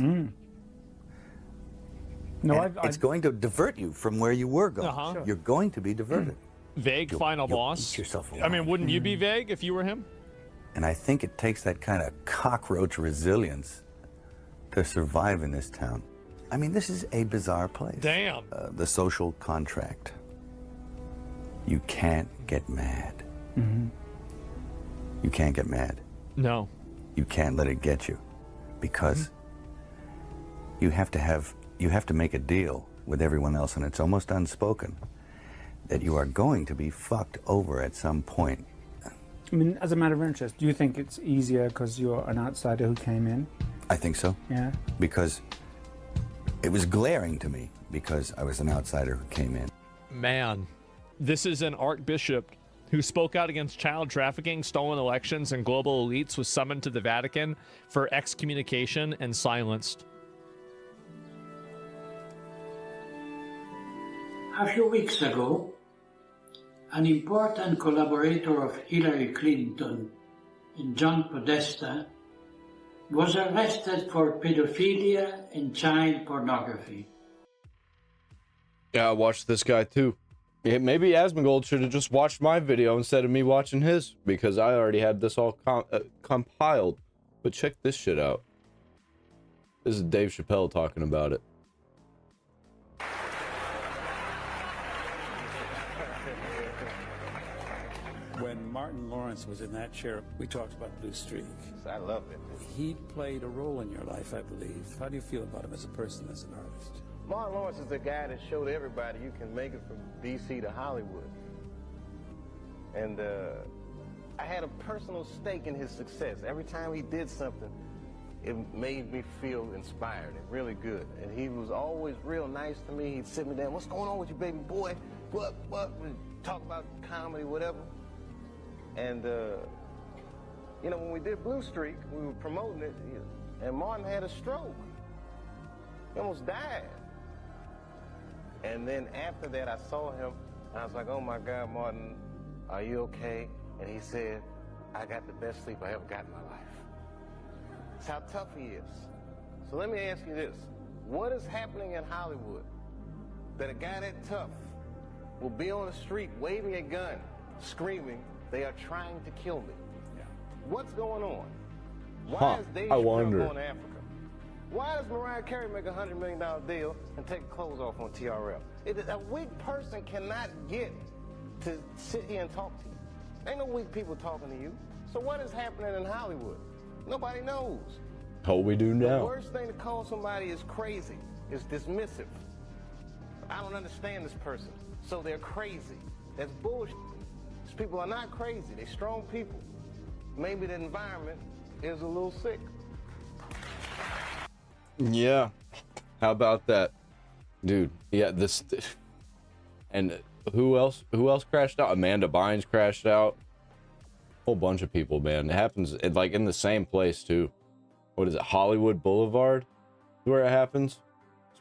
No, it's going to divert you from where you were going. Sure. You're going to be diverted. Vague final boss. Eat yourself alive. I mean, wouldn't you be vague if you were him? And I think it takes that kind of cockroach resilience to survive in this town. I mean, this is a bizarre place. Damn. The social contract. You can't get mad. You can't get mad. No. You can't let it get you, because you have to make a deal with everyone else, and it's almost unspoken that you are going to be fucked over at some point. I mean, as a matter of interest, do you think it's easier because you're an outsider who came in? I think so. Yeah. Because it was glaring to me because I was an outsider who came in. Man, this is an archbishop who spoke out against child trafficking, stolen elections, and global elites was summoned to the Vatican for excommunication and silenced. A few weeks ago, an important collaborator of Hillary Clinton, John Podesta, was arrested for pedophilia and child pornography. Yeah, I watched this guy too. Yeah, maybe Asmongold should have just watched my video instead of me watching his, because I already had this all compiled. But check this shit out. This is Dave Chappelle talking about it. When Martin Lawrence was in that chair, we talked about Blue Streak. I love it. He played a role in your life, I believe. How do you feel about him as a person, as an artist? Martin Lawrence is the guy that showed everybody you can make it from D.C. to Hollywood. And I had a personal stake in his success. Every time he did something, it made me feel inspired and really good. And he was always real nice to me. He'd sit me down, what's going on with you, baby boy? What? We'd talk about comedy, whatever. And, you know, when we did Blue Streak, we were promoting it, and Martin had a stroke. He almost died. And then after that, I saw him, and I was like, oh my God, Martin, are you okay? And he said, I got the best sleep I ever got in my life. That's how tough he is. So let me ask you this. What is happening in Hollywood that a guy that tough will be on the street waving a gun, screaming, they are trying to kill me? Yeah. What's going on? Why is Dave Chappelle going to Africa? Why does Mariah Carey make a $100 million deal and take clothes off on TRL? A weak person cannot get to sit here and talk to you. Ain't no weak people talking to you. So what is happening in Hollywood? Nobody knows. Oh, we do now. The worst thing to call somebody is crazy, is dismissive. I don't understand this person, so they're crazy. That's bullshit. These people are not crazy. They're strong people. Maybe the environment is a little sick. Yeah. How about that? Dude, yeah, and who else crashed out? Amanda Bynes crashed out. Whole bunch of people, man. It happens like in the same place too. What is it? Hollywood Boulevard is where it happens.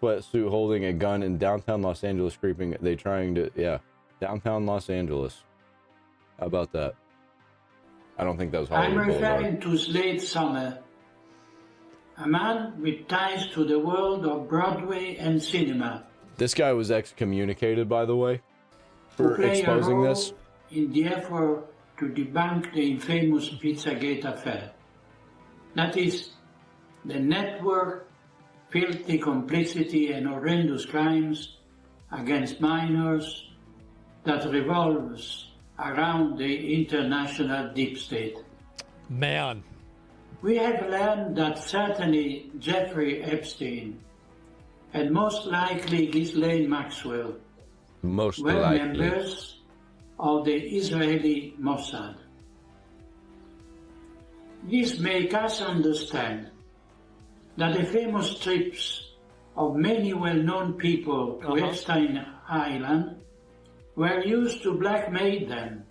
Sweatsuit holding a gun in downtown Los Angeles, creeping. Downtown Los Angeles. How about that? I don't think that was Hollywood I'm referring Boulevard. to late summer. A man with ties to the world of Broadway and cinema. This guy was excommunicated, by the way, for play exposing a role this. in the effort to debunk the infamous Pizzagate affair. That is, the network, filthy complicity and horrendous crimes against minors that revolves around the international deep state. Man. We have learned that certainly Jeffrey Epstein and most likely Ghislaine Maxwell Most were likely. members of the Israeli Mossad. This makes us understand that the famous trips of many well-known people to Epstein Island were used to blackmail them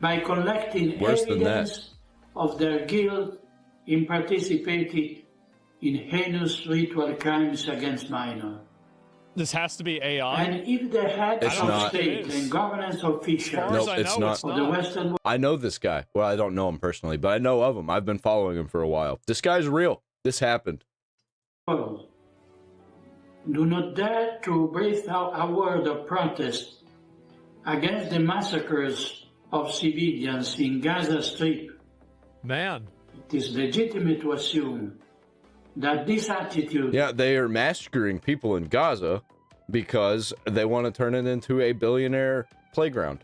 by collecting evidence of their guilt in participating in heinous ritual crimes against minors. This has to be AI. And if the heads It's of not. state and governance officials Nope, it's not. of the Western world I know this guy. Well, I don't know him personally, but I know of him. I've been following him for a while. This guy's real. This happened. do not dare to breathe out a word of protest against the massacres of civilians in Gaza Strip. Man. It is legitimate to assume that this attitude... Yeah, they are massacring people in Gaza because they want to turn it into a billionaire playground.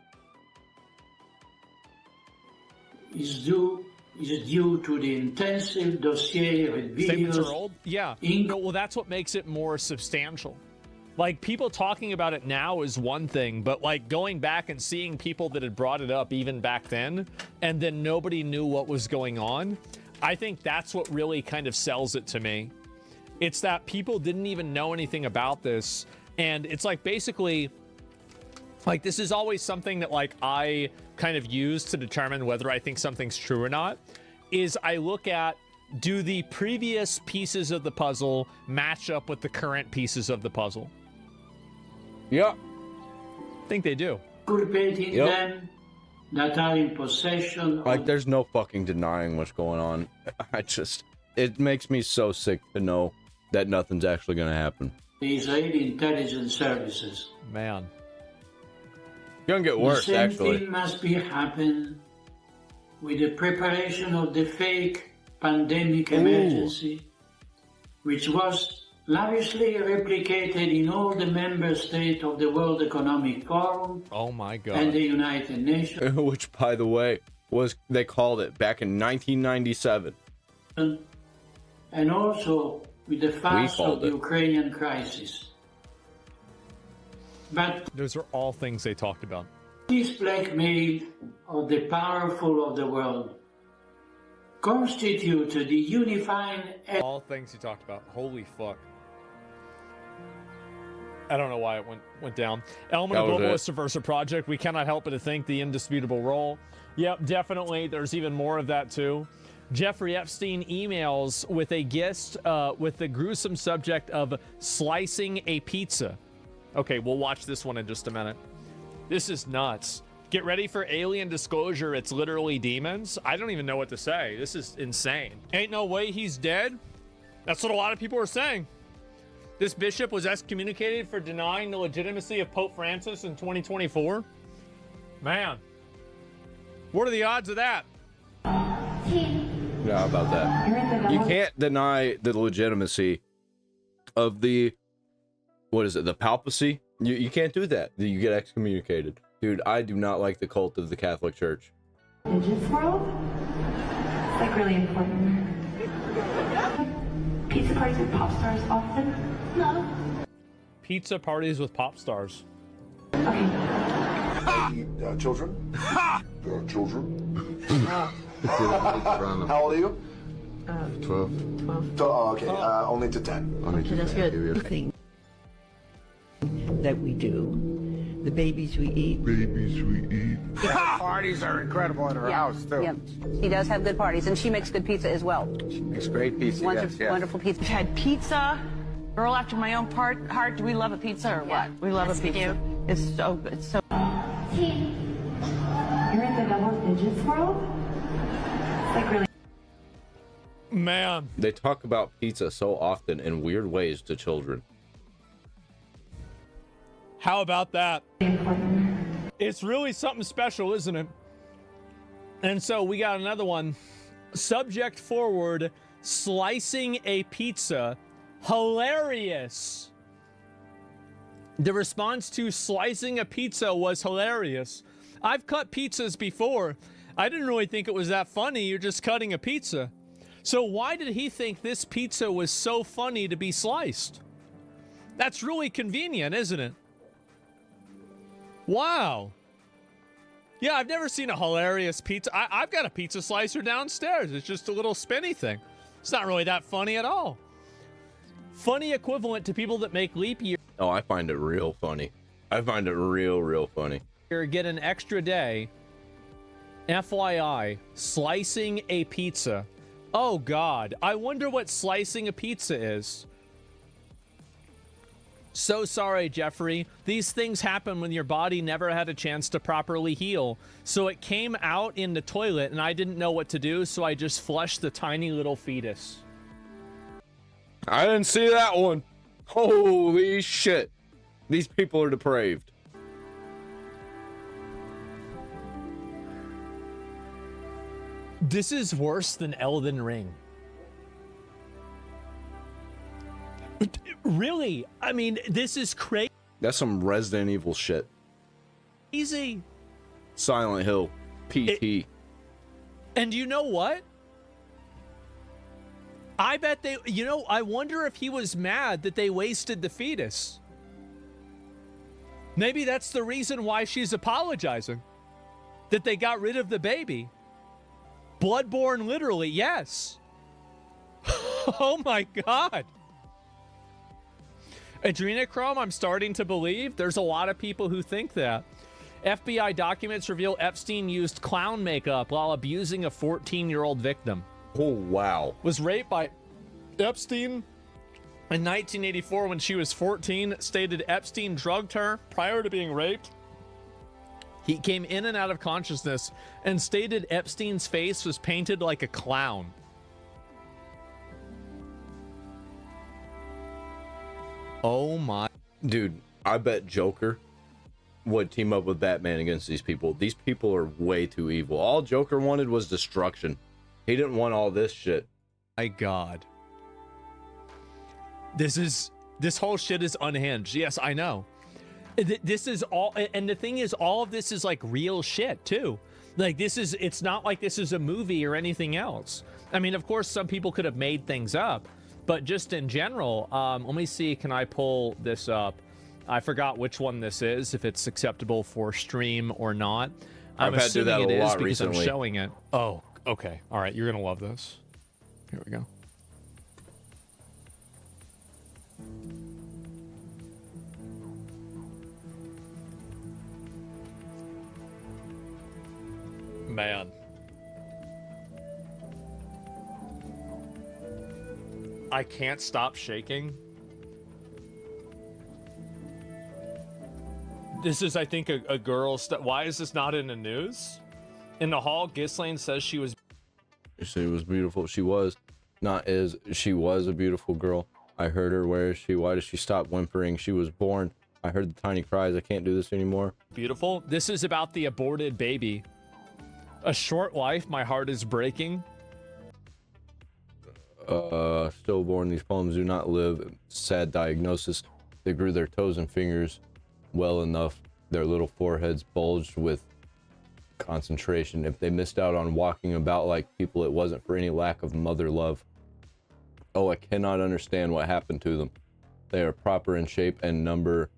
is due to the intensive dossier with Statements videos... are old? Yeah. No, well, that's what makes it more substantial. Like, people talking about it now is one thing, but, like, going back and seeing people that had brought it up even back then, and then nobody knew what was going on, I think that's what really kind of sells it to me. It's that people didn't even know anything about this, and it's, like, basically... Like, this is always something that, like, I kind of use to determine whether I think something's true or not, is I look at, do the previous pieces of the puzzle match up with the current pieces of the puzzle? Yeah. I think they do. Culpating them that are in possession Like, of there's no fucking denying what's going on. It makes me so sick to know that nothing's actually going to happen. the Israeli intelligence services. Man. It's going to get worse, the same actually. thing must be happen with the preparation of the fake pandemic emergency, which was lavishly replicated in all the member states of the World Economic Forum Oh my God. and the United Nations. Which, by the way, they called it back in 1997. And also with the farce called of the it. Ukrainian crisis. But Those are all things they talked about. this blackmail of the powerful of the world constituted the unifying... All things he talked about. Holy fuck. I don't know why it went down. Element of Globalist Subversive Project. We cannot help but to think the indisputable role. Yep, definitely. There's even more of that too. Jeffrey Epstein emails with a guest with the gruesome subject of slicing a pizza. Okay, we'll watch this one in just a minute. This is nuts. Get ready for alien disclosure. It's literally demons. I don't even know what to say. This is insane. Ain't no way he's dead. That's what a lot of people are saying. This bishop was excommunicated for denying the legitimacy of Pope Francis in 2024. Man, what are the odds of that? Yeah, how about that? You can't deny the legitimacy of the, what is it, the papacy? You can't do that. You get excommunicated. Dude, I do not like the cult of the Catholic Church. Religious world? It's like really important. Pizza parties with pop stars often? No. Pizza parties with pop stars. Okay. Children? Children? How old are you? 12. Oh, okay. Only to 10. Only to that's 10. Good. Thing that we do. The babies we eat. Babies we eat. Parties are incredible at her house, too. Yeah, he does have good parties, and she makes good pizza as well. She makes great pizza, Wonderful pizza. We've had pizza. Girl after my own heart. Do we love a pizza or what? We love a pizza. It's so good. It's so... You're in the double digits world? It's like really... Man. They talk about pizza so often in weird ways to children. How about that? It's really something special, isn't it? And so we got another one. Subject forward, slicing a pizza. Hilarious. The response to slicing a pizza was hilarious. I've cut pizzas before. I didn't really think it was that funny. You're just cutting a pizza. So why did he think this pizza was so funny to be sliced? That's really convenient, isn't it? Wow. Yeah, I've never seen a hilarious pizza. I've got a pizza slicer downstairs. It's just a little spinny thing. It's not really that funny at all. Funny equivalent to people that make leap year. Oh, I find it real funny. I find it real funny. Get an extra day. FYI, slicing a pizza. Oh God, I wonder what slicing a pizza is. So sorry, Jeffrey. These things happen when your body never had a chance to properly heal. So it came out in the toilet and I didn't know what to do, so I just flushed the tiny little fetus. I didn't see that one. Holy shit. These people are depraved. This is worse than Elden Ring. Really? I mean, this is crazy. That's some Resident Evil shit. Easy. Silent Hill. PT. And you know what? I bet they, I wonder if he was mad that they wasted the fetus. Maybe that's the reason why she's apologizing. That they got rid of the baby. Bloodborne, literally, yes. Oh my God. Adrenochrome, I'm starting to believe. There's a lot of people who think that. FBI documents reveal Epstein used clown makeup while abusing a 14-year-old victim. Oh, wow. Was raped by Epstein in 1984 when she was 14. Stated Epstein drugged her prior to being raped. He came in and out of consciousness and stated Epstein's face was painted like a clown. Oh my. Dude, I bet Joker would team up with Batman against these people. These people are way too evil. All Joker wanted was destruction. He didn't want all this shit. My God. This whole shit is unhinged. Yes, I know. This is all, and the thing is, all of this is like real shit too. Like it's not like this is a movie or anything else. I mean, of course, some people could have made things up, but just in general, let me see, can I pull this up? I forgot which one this is, if it's acceptable for stream or not. I'm I've had to do that assuming a it is lot because recently. I'm showing it. Oh, Okay, all right, you're gonna love this. Here we go. Man. I can't stop shaking. This is, I think, a girl. Why is this not in the news? In the hall, Ghislaine says she was. She was beautiful. She was. Not is. She was a beautiful girl. I heard her. Where is she? Why does she stop whimpering? She was born. I heard the tiny cries. I can't do this anymore. Beautiful. This is about the aborted baby. A short life. My heart is breaking. Stillborn. These poems do not live. Sad diagnosis. They grew their toes and fingers well enough. Their little foreheads bulged with concentration. If they missed out on walking about like people, it wasn't for any lack of mother love. Oh, I cannot understand what happened to them. They are proper in shape and number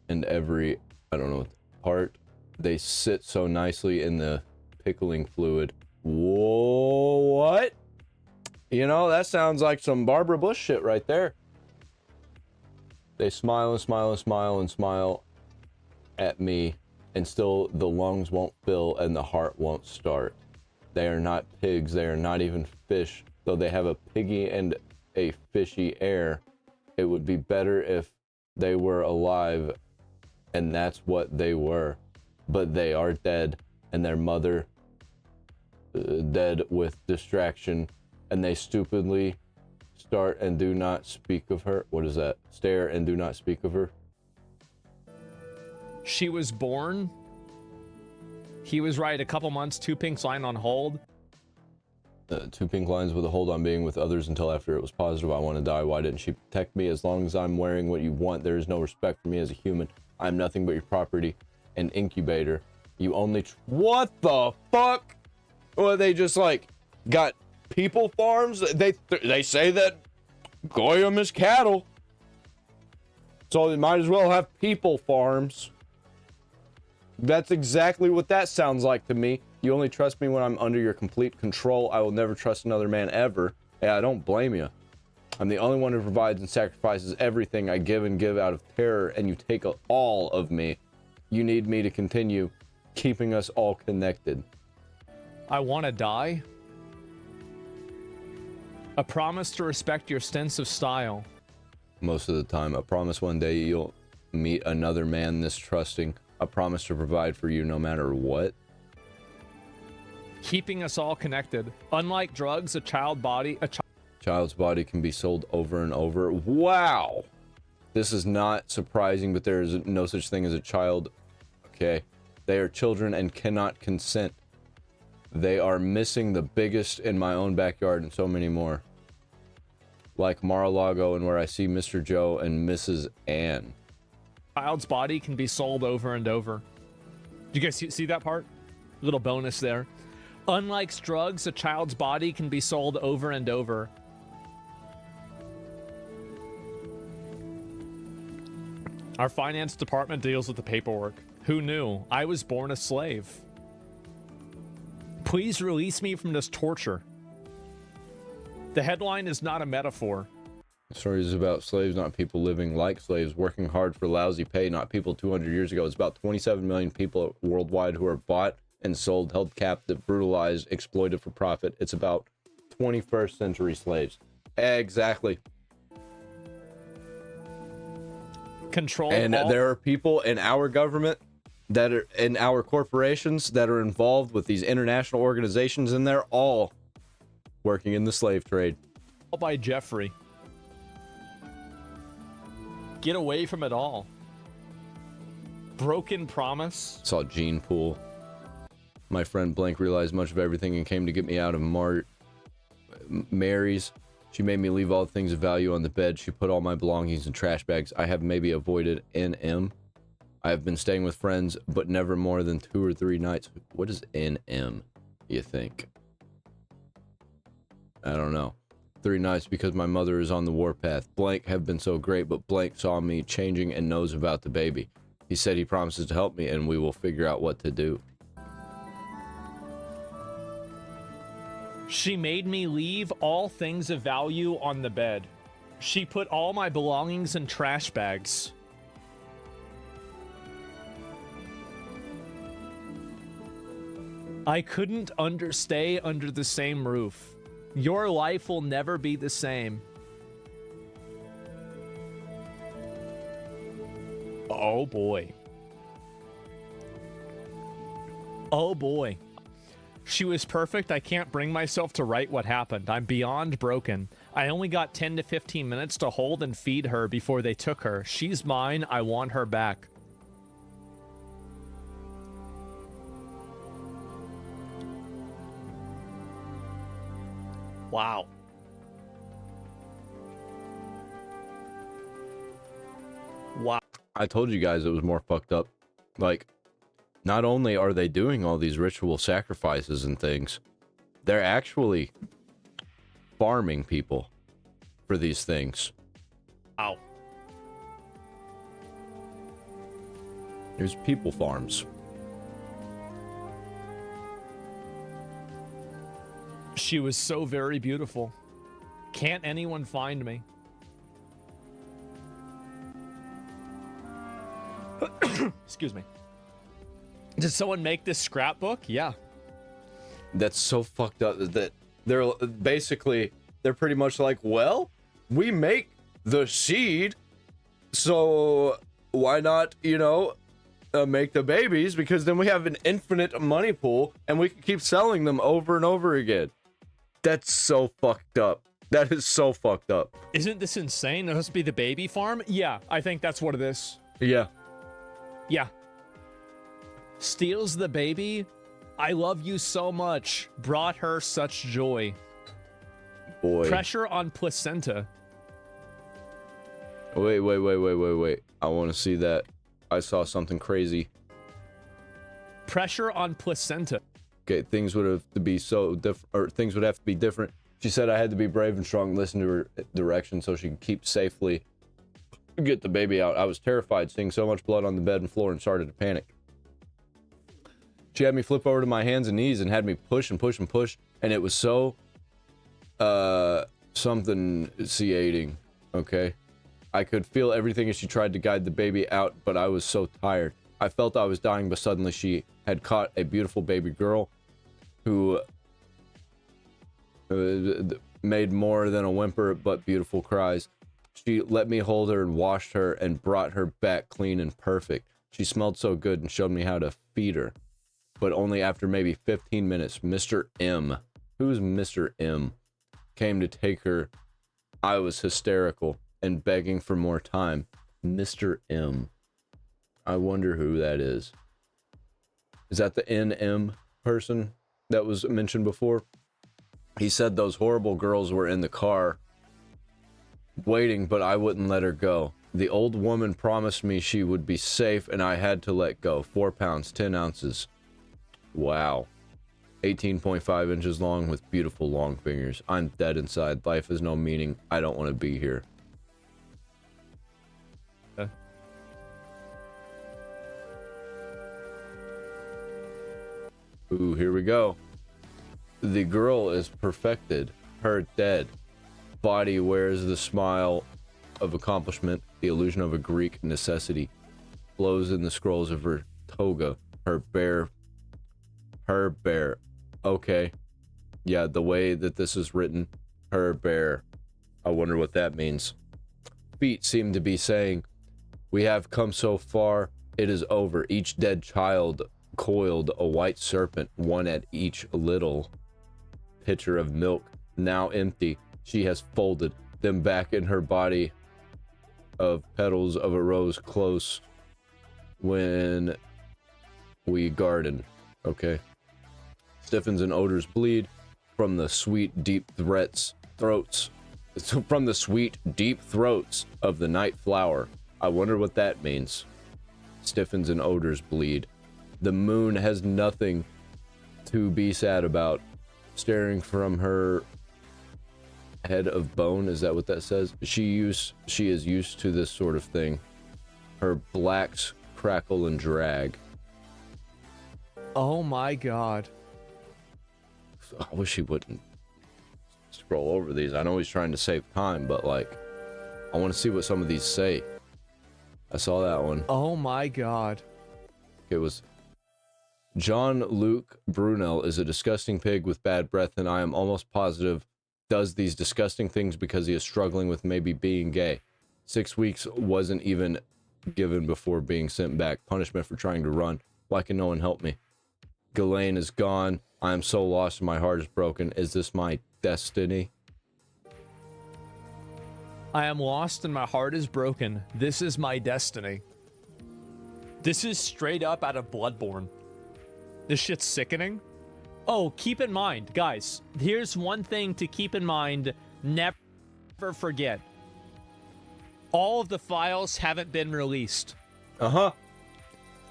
and every, I don't know, part. They sit so nicely in the pickling fluid. Whoa, what? You know, that sounds like some Barbara Bush shit right there. They smile and smile and smile and smile at me, and still the lungs won't fill and the heart won't start. They are not pigs, they are not even fish, though they have a piggy and a fishy air. It would be better if they were alive, and that's what they were. But they are dead, and their mother dead with distraction, and they stupidly start and do not speak of her. What is that? Stare and do not speak of her. She was born. He was right. A couple months, 2 pinks line on hold. 2 pink lines with a hold on being with others until after it was positive. I want to die. Why didn't she protect me? As long as I'm wearing what you want, there is no respect for me as a human. I'm nothing but your property, an incubator. You only. What the fuck? Well, they just like got people farms. They say that Goyim is cattle, so they might as well have people farms. That's exactly what that sounds like to me. You only trust me when I'm under your complete control. I will never trust another man ever. Yeah, I don't blame you. I'm the only one who provides and sacrifices everything. I give and give out of terror, and you take all of me. You need me to continue keeping us all connected. I want to die. A promise to respect your sense of style. Most of the time. A promise one day you'll meet another man this trusting. A promise to provide for you no matter what. Keeping us all connected. Unlike drugs, a child's body can be sold over and over. Wow. This is not surprising, but there is no such thing as a child. Okay. They are children and cannot consent. They are missing the biggest in my own backyard and so many more. Like Mar-a-Lago and where I see Mr. Joe and Mrs. Ann. Child's body can be sold over and over. Do you guys see that part? Little bonus there. Unlike drugs, a child's body can be sold over and over. Our finance department deals with the paperwork. Who knew? I was born a slave. Please release me from this torture. The headline is not a metaphor. The story is about slaves, not people living like slaves, working hard for lousy pay, not people 200 years ago. It's about 27 million people worldwide who are bought and sold, held captive, brutalized, exploited for profit. It's about 21st century slaves. Exactly. Control. And there are people in our government that are in our corporations that are involved with these international organizations, and they're all working in the slave trade. All by Jeffrey. Get away from it all. Broken promise. Saw Gene Pool. My friend Blank realized much of everything and came to get me out of Mary's. She made me leave all the things of value on the bed. She put all my belongings in trash bags. I have maybe avoided NM. I have been staying with friends, but never more than 2 or 3 nights. What is NM, you think? I don't know. 3 nights because my mother is on the warpath. Blank have been so great, but Blank saw me changing and knows about the baby. He said he promises to help me and we will figure out what to do. She made me leave all things of value on the bed. She put all my belongings in trash bags. I couldn't stay under the same roof. Your life will never be the same. Oh boy. Oh boy. She was perfect. I can't bring myself to write what happened. I'm beyond broken. I only got 10 to 15 minutes to hold and feed her before they took her. She's mine. I want her back. Wow. Wow. I told you guys it was more fucked up. Like, not only are they doing all these ritual sacrifices and things, they're actually farming people for these things. Ow. There's people farms. She was so very beautiful. Can't anyone find me? Excuse me. Did someone make this scrapbook? Yeah. That's so fucked up that they're basically, they're pretty much like, well, we make the seed, so why not, you know, make the babies, because then we have an infinite money pool and we can keep selling them over and over again. That's so fucked up. That is so fucked up. Isn't this insane? It must be the baby farm? Yeah, I think that's what it is. Yeah. Yeah. Steals the baby. I love you so much. Brought her such joy. Boy. Pressure on placenta. Wait. I want to see that. I saw something crazy. Pressure on placenta. Okay, things would have to be so different, or things would have to be different. She said I had to be brave and strong, listen to her direction so she could keep safely, get the baby out. I was terrified seeing so much blood on the bed and floor and started to panic. She had me flip over to my hands and knees and had me push and push and push, and it was so something seating, okay? I could feel everything as she tried to guide the baby out, but I was so tired. I felt I was dying, but suddenly she had caught a beautiful baby girl who made more than a whimper but beautiful cries. She let me hold her and washed her and brought her back clean and perfect. She smelled so good and showed me how to feed her. But only after maybe 15 minutes, Mr. M, who's Mr. M, came to take her. I was hysterical and begging for more time. Mr. M. I wonder who that is. Is that the NM person that was mentioned before? He said those horrible girls were in the car waiting, but I wouldn't let her go. The old woman promised me she would be safe, and I had to let go. 4 pounds, 10 ounces. Wow. 18.5 inches long with beautiful long fingers. I'm dead inside. Life has no meaning. I don't want to be here. Ooh, here we go. The girl is perfected. Her dead body wears the smile of accomplishment, the illusion of a Greek necessity. Flows in the scrolls of her toga. Her bare. Okay. Yeah, the way that this is written. Her bare. I wonder what that means. Feet seem to be saying, we have come so far, it is over. Each dead child coiled a white serpent, one at each little pitcher of milk, now empty. She has folded them back in her body of petals of a rose close when we garden. Okay. Stiffens and odors bleed from the sweet deep throats from the sweet deep throats of the night flower. I wonder what that means. Stiffens and odors bleed. The moon has nothing to be sad about. Staring from her head of bone, is that what that says? She is used to this sort of thing. Her blacks crackle and drag. Oh my god. I wish he wouldn't scroll over these. I know he's trying to save time, but like, I want to see what some of these say. I saw that one. Oh my God. It was Jean-Luc Brunel is a disgusting pig with bad breath, and I am almost positive does these disgusting things because he is struggling with maybe being gay. 6 weeks wasn't even given before being sent back. Punishment for trying to run. Why can no one help me? Ghislaine is gone. I am so lost and my heart is broken. Is this my destiny? I am lost and my heart is broken. This is my destiny. This is straight up out of Bloodborne. This shit's sickening. Oh, keep in mind, guys, here's one thing to keep in mind. Never forget. All of the files haven't been released. Uh-huh.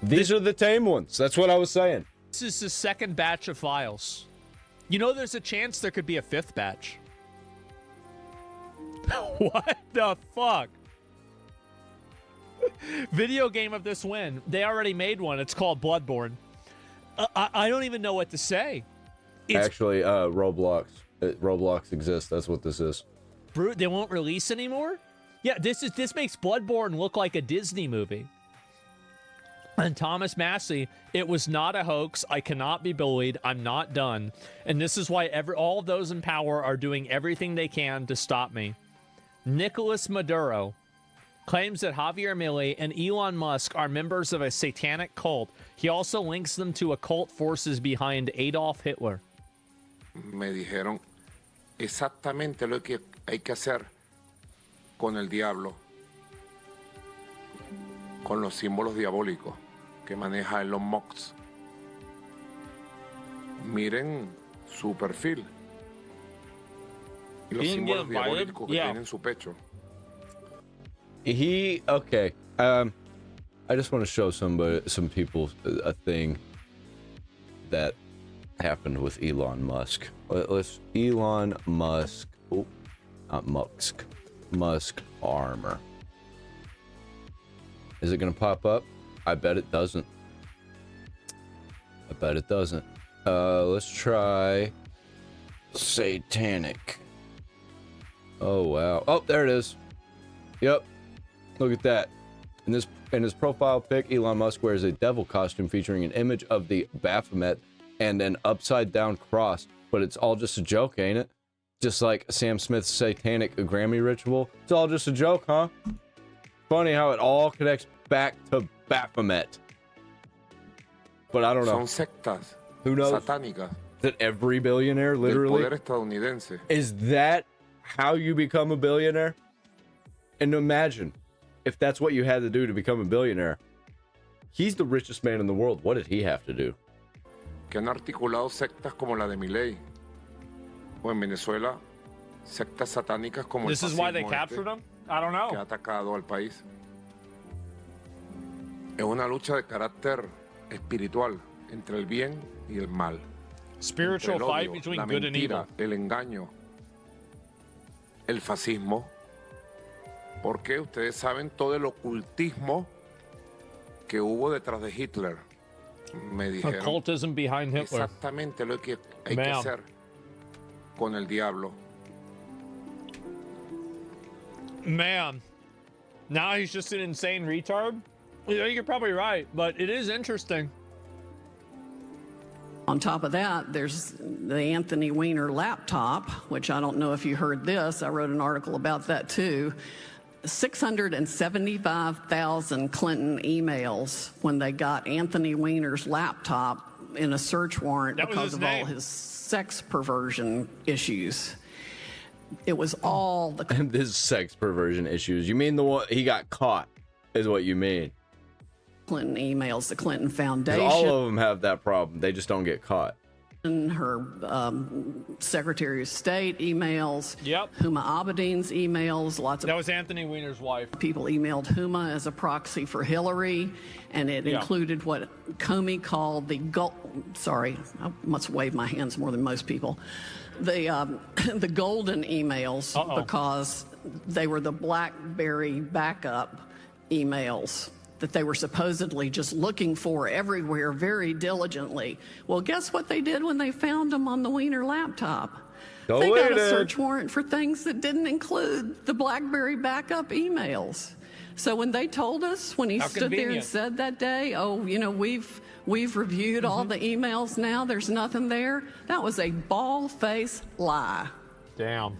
These are the tame ones. That's what I was saying. This is the second batch of files. You know, there's a chance there could be a fifth batch. What the fuck? Video game of this win. They already made one. It's called Bloodborne. I don't even know what to say. Actually, Roblox. Roblox exists. That's what this is. They won't release anymore? Yeah, this makes Bloodborne look like a Disney movie. And Thomas Massey, it was not a hoax. I cannot be bullied. I'm not done. And this is why all of those in power are doing everything they can to stop me. Nicolas Maduro claims that Javier Milei and Elon Musk are members of a satanic cult. He also links them to occult forces behind Adolf Hitler. Me dijeron exactamente lo que hay que hacer con el diablo, con los símbolos diabólicos que maneja Elon Musk. Miren su perfil y los símbolos diabólicos que tiene en su pecho. Okay. I just want to show some people a thing that happened with Elon Musk. Let's Elon Musk. Oh, not Musk. Musk armor. Is it gonna pop up? I bet it doesn't. I bet it doesn't. Let's try satanic. Oh wow. Oh, there it is. Yep. Look at that. In his profile pic, Elon Musk wears a devil costume featuring an image of the Baphomet and an upside down cross, but it's all just a joke, ain't it? Just like Sam Smith's satanic Grammy ritual. It's all just a joke, huh? Funny how it all connects back to Baphomet. But I don't know. Son sectas. Who knows? Satánicas. That every billionaire literally del poder estadounidense. Is that how you become a billionaire? And imagine if that's what you had to do to become a billionaire. He's the richest man in the world. What did he have to do? Que han articulado sectas como la de Milei. O en Venezuela, sectas satánicas como This el is why they fascismo captured him? I don't know. Que ha atacado al país. Es una lucha de carácter espiritual entre el bien y el mal. Spiritual el fight odio, between la good and mentira, evil. el engaño, el fascismo. Porque ustedes saben todo el ocultismo que hubo detrás de Hitler. Me dijeron Occultism behind Hitler. exactamente lo que hay que hacer con el diablo. Man, now he's just an insane retard? You're probably right, but it is interesting. On top of that, there's the Anthony Weiner laptop, which I don't know if you heard this. I wrote an article about that too. 675,000 Clinton emails when they got Anthony Weiner's laptop in a search warrant because of all his sex perversion issues. It was all the and this sex perversion issues. You mean the one he got caught is what you mean. Clinton emails, the Clinton Foundation. All of them have that problem. They just don't get caught. Her Secretary of State emails. Yep. Huma Abedin's emails. Lots of that was Anthony Weiner's wife. People emailed Huma as a proxy for Hillary, and it included what Comey called the sorry, I must wave my hands more than most people. The golden emails because they were the BlackBerry backup emails that they were supposedly just looking for everywhere very diligently. Well, guess what they did when they found them on the Weiner laptop? They got a search warrant for things that didn't include the BlackBerry backup emails. So when they told us, when he stood there and said that day, oh, you know, we've reviewed all the emails now, there's nothing there, that was a bald-faced lie. Damn.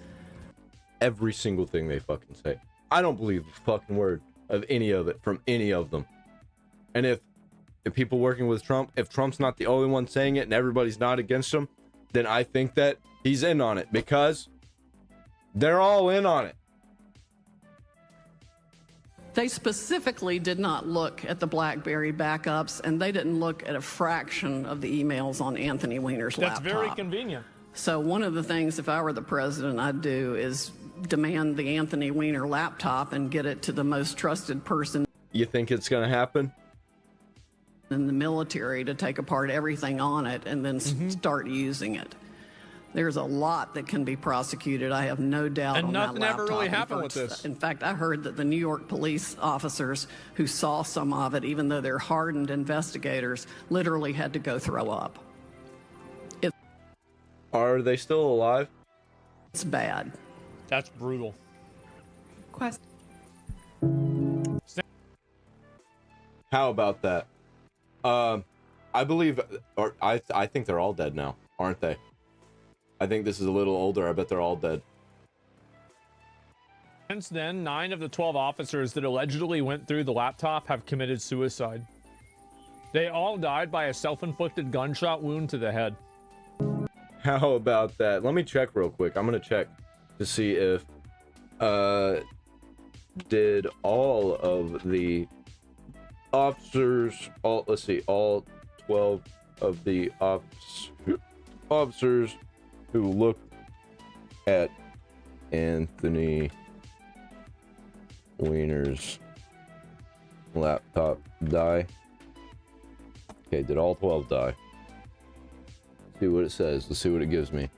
Every single thing they fucking say. I don't believe a fucking word of any of it from any of them. And if people working with Trump, if Trump's not the only one saying it and everybody's not against him, then I think that he's in on it, because they're all in on it. They specifically did not look at the BlackBerry backups, and they didn't look at a fraction of the emails on Anthony Weiner's laptop. That's very convenient. So one of the things, if I were the president, I'd do is demand the Anthony Weiner laptop and get it to the most trusted person. You think it's going to happen? In the military to take apart everything on it and then start using it. There's a lot that can be prosecuted. I have no doubt and on nothing that laptop. ever really happened with this. In fact, I heard that the New York police officers who saw some of it, even though they're hardened investigators, literally had to go throw up. Are they still alive? It's bad. That's brutal. Question. How about that? I believe, or I think they're all dead now, aren't they? I think this is a little older. I bet they're all dead. Since then, 9 of the 12 officers that allegedly went through the laptop have committed suicide. They all died by a self-inflicted gunshot wound to the head. How about that? Let me check real quick. I'm gonna check to see if did all of the officers, all 12 of the officers who looked at Anthony Weiner's laptop die. Okay, did all 12 die? Let's see what it says. Let's see what it gives me.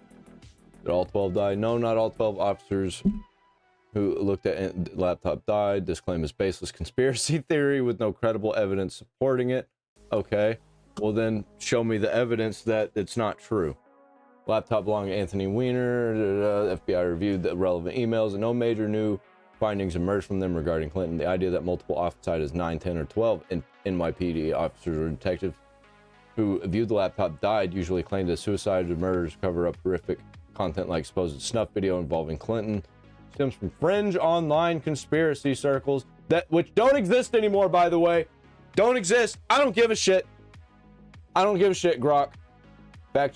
Did all 12 die? No, not all 12 officers who looked at the laptop died. This claim is baseless conspiracy theory with no credible evidence supporting it. Okay, well then show me the evidence that it's not true. Laptop belonging to Anthony Weiner. FBI reviewed the relevant emails and no major new findings emerged from them regarding Clinton. The idea that multiple officers, 9, 10, or 12 NYPD officers or detectives who viewed the laptop died usually claimed that suicide or murders cover up horrific content like supposed snuff video involving Clinton stems from fringe online conspiracy circles which don't exist anymore, by the way. Don't exist. I don't give a shit. I don't give a shit, Grok. Fact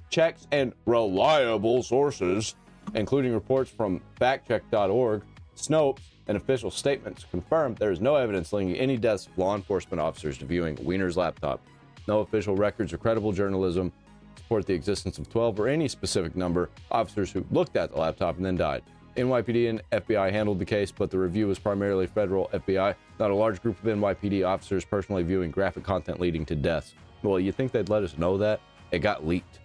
checks and reliable sources, including reports from factcheck.org, Snopes, and official statements, confirm there is no evidence linking any deaths of law enforcement officers to viewing Weiner's laptop. No official records or credible journalism support the existence of 12 or any specific number of officers who looked at the laptop and then died. NYPD and FBI handled the case, but the review was primarily federal FBI, not a large group of NYPD officers personally viewing graphic content leading to deaths. Well, you think they'd let us know that? It got leaked.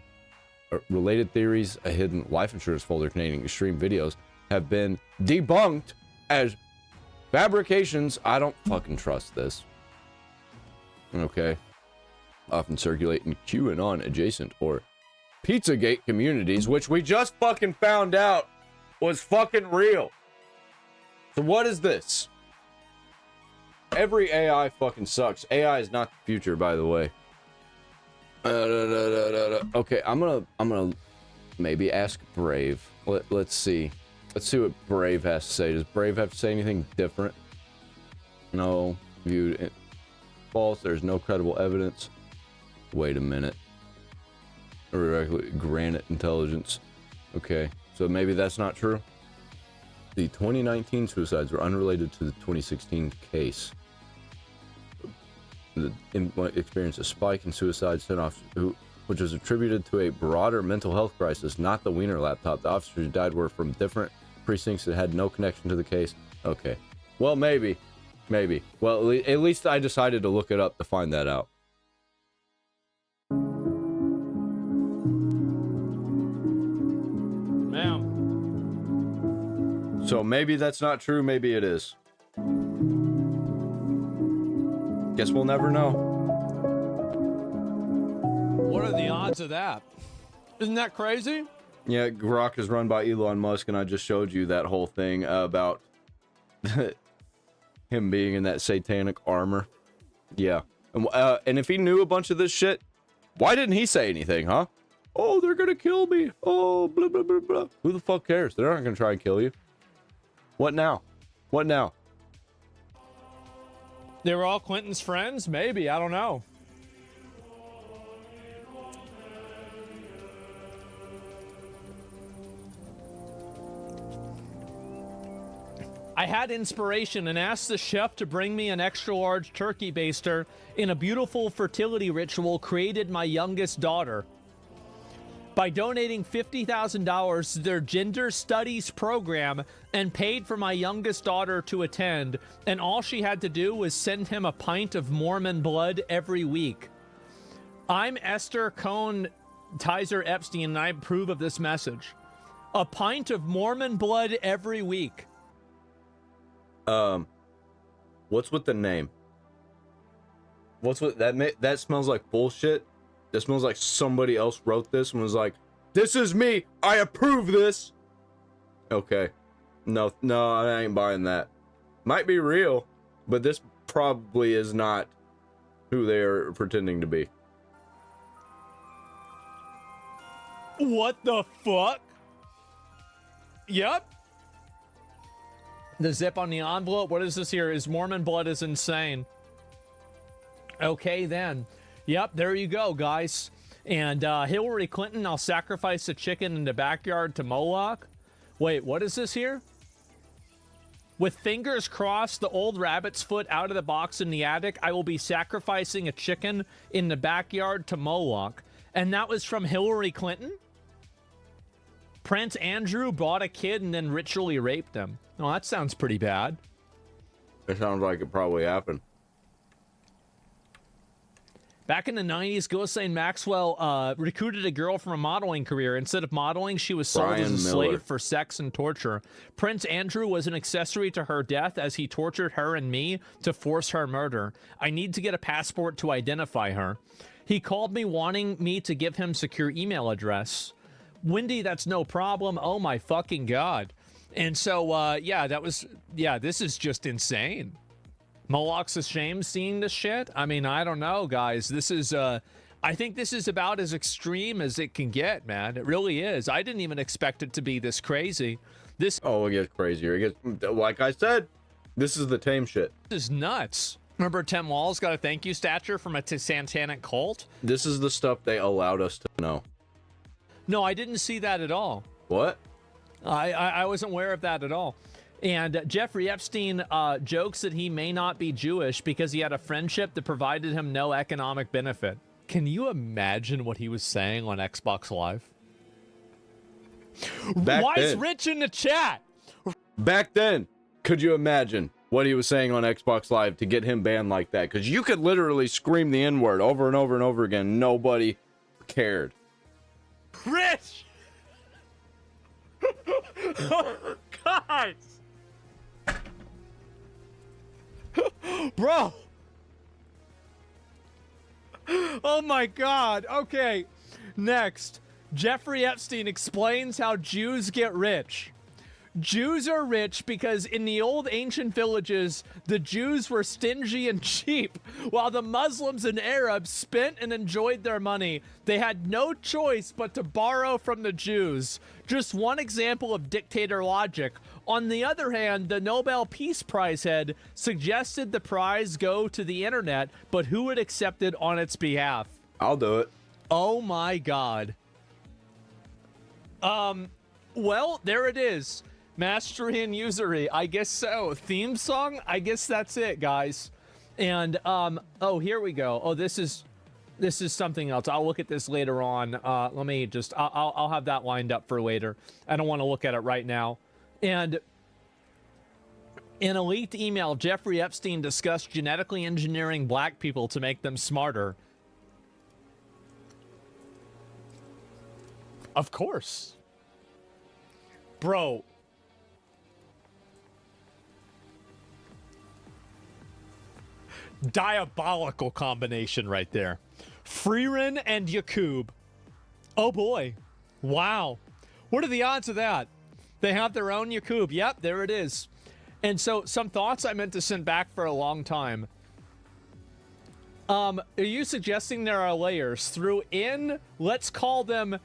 Related theories, a hidden life insurance folder containing extreme videos, have been debunked as fabrications. I don't fucking trust this. Okay. Often circulate in QAnon adjacent or Pizzagate communities, which we just fucking found out was fucking real. So what is this? Every AI fucking sucks. AI is not the future, by the way. Okay, I'm gonna maybe ask Brave. Let's see. Let's see what Brave has to say. Does Brave have to say anything different? No. Viewed it false. There's no credible evidence. Wait a minute. Granite intelligence. Okay, so maybe that's not true. The 2019 suicides were unrelated to the 2016 case. Experienced a spike in suicides sent off, which was attributed to a broader mental health crisis, not the Weiner laptop. The officers who died were from different precincts that had no connection to the case. Okay, well, maybe. Well, at least I decided to look it up to find that out. Ma'am. So maybe that's not true. Maybe it is. Guess we'll never know. What are the odds of that? Isn't that crazy? Yeah, Grok is run by Elon Musk, and I just showed you that whole thing about him being in that satanic armor. Yeah. And if he knew a bunch of this shit, why didn't he say anything, huh? Oh, they're gonna kill me. Oh, blah, blah, blah, blah. Who the fuck cares? They're not gonna try and kill you. What now? What now? They were all Clinton's friends? Maybe. I don't know. I had inspiration and asked the chef to bring me an extra large turkey baster in a beautiful fertility ritual created my youngest daughter. By donating $50,000 to their gender studies program and paid for my youngest daughter to attend, and all she had to do was send him a pint of Mormon blood every week. I'm Esther Cohn Tizer Epstein, and I approve of this message. A pint of Mormon blood every week. What's with the name? What's with that? That smells like bullshit. That smells like somebody else wrote this and was like, "This is me. I approve this." Okay, no, I ain't buying that. Might be real, but this probably is not who they are pretending to be. What the fuck? Yep. The zip on the envelope. What is this here? Is Mormon blood is insane. Okay, then. Yep, there you go, guys. And Hillary Clinton, I'll sacrifice a chicken in the backyard to Moloch. Wait, what is this here? With fingers crossed, the old rabbit's foot out of the box in the attic, I will be sacrificing a chicken in the backyard to Moloch. And that was from Hillary Clinton? Prince Andrew bought a kid and then ritually raped him. Oh, that sounds pretty bad. It sounds like it probably happened. Back in the 90s, Ghislaine Maxwell recruited a girl from a modeling career. Instead of modeling, she was sold as a slave for sex and torture. Prince Andrew was an accessory to her death as he tortured her and me to force her murder. I need to get a passport to identify her. He called me wanting me to give him secure email address. Wendy, that's no problem. Oh my fucking God. And so, yeah, this is just insane. Moloch's ashamed seeing this shit. I mean, I don't know, guys. This is, I think this is about as extreme as it can get, man. It really is. I didn't even expect it to be this crazy. Oh, it gets crazier. It gets, like I said, this is the tame shit. This is nuts. Remember Tim Walz got a thank you statue from a satanic cult? This is the stuff they allowed us to know. No, I didn't see that at all. What? I wasn't aware of that at all. And Jeffrey Epstein jokes that he may not be Jewish because he had a friendship that provided him no economic benefit. Can you imagine what he was saying on Xbox Live? Why is Rich in the chat? Back then, could you imagine what he was saying on Xbox Live to get him banned like that? Because you could literally scream the N-word over and over and over again. Nobody cared. Rich! Oh, God! Bro! Oh my God. Okay. Next. Jeffrey Epstein explains how Jews get rich. Jews are rich because in the old ancient villages, the Jews were stingy and cheap, while the Muslims and Arabs spent and enjoyed their money. They had no choice but to borrow from the Jews. Just one example of dictator logic. On the other hand, the Nobel Peace Prize head suggested the prize go to the internet, but who would accept it on its behalf? I'll do it. Oh my God. Well, there it is. Mastery and usury. I guess so. Theme song? I guess that's it, guys. And, oh, here we go. Oh, this is something else. I'll look at this later on. Let me just, I'll have that lined up for later. I don't want to look at it right now. And in a leaked email, Jeffrey Epstein discussed genetically engineering black people to make them smarter. Of course. Bro. Diabolical combination right there. Freeran and Yakub. Oh boy. Wow. What are the odds of that? They have their own Yakub. Yep, there it is. And so some thoughts I meant to send back for a long time. Are you suggesting there are layers through let's call them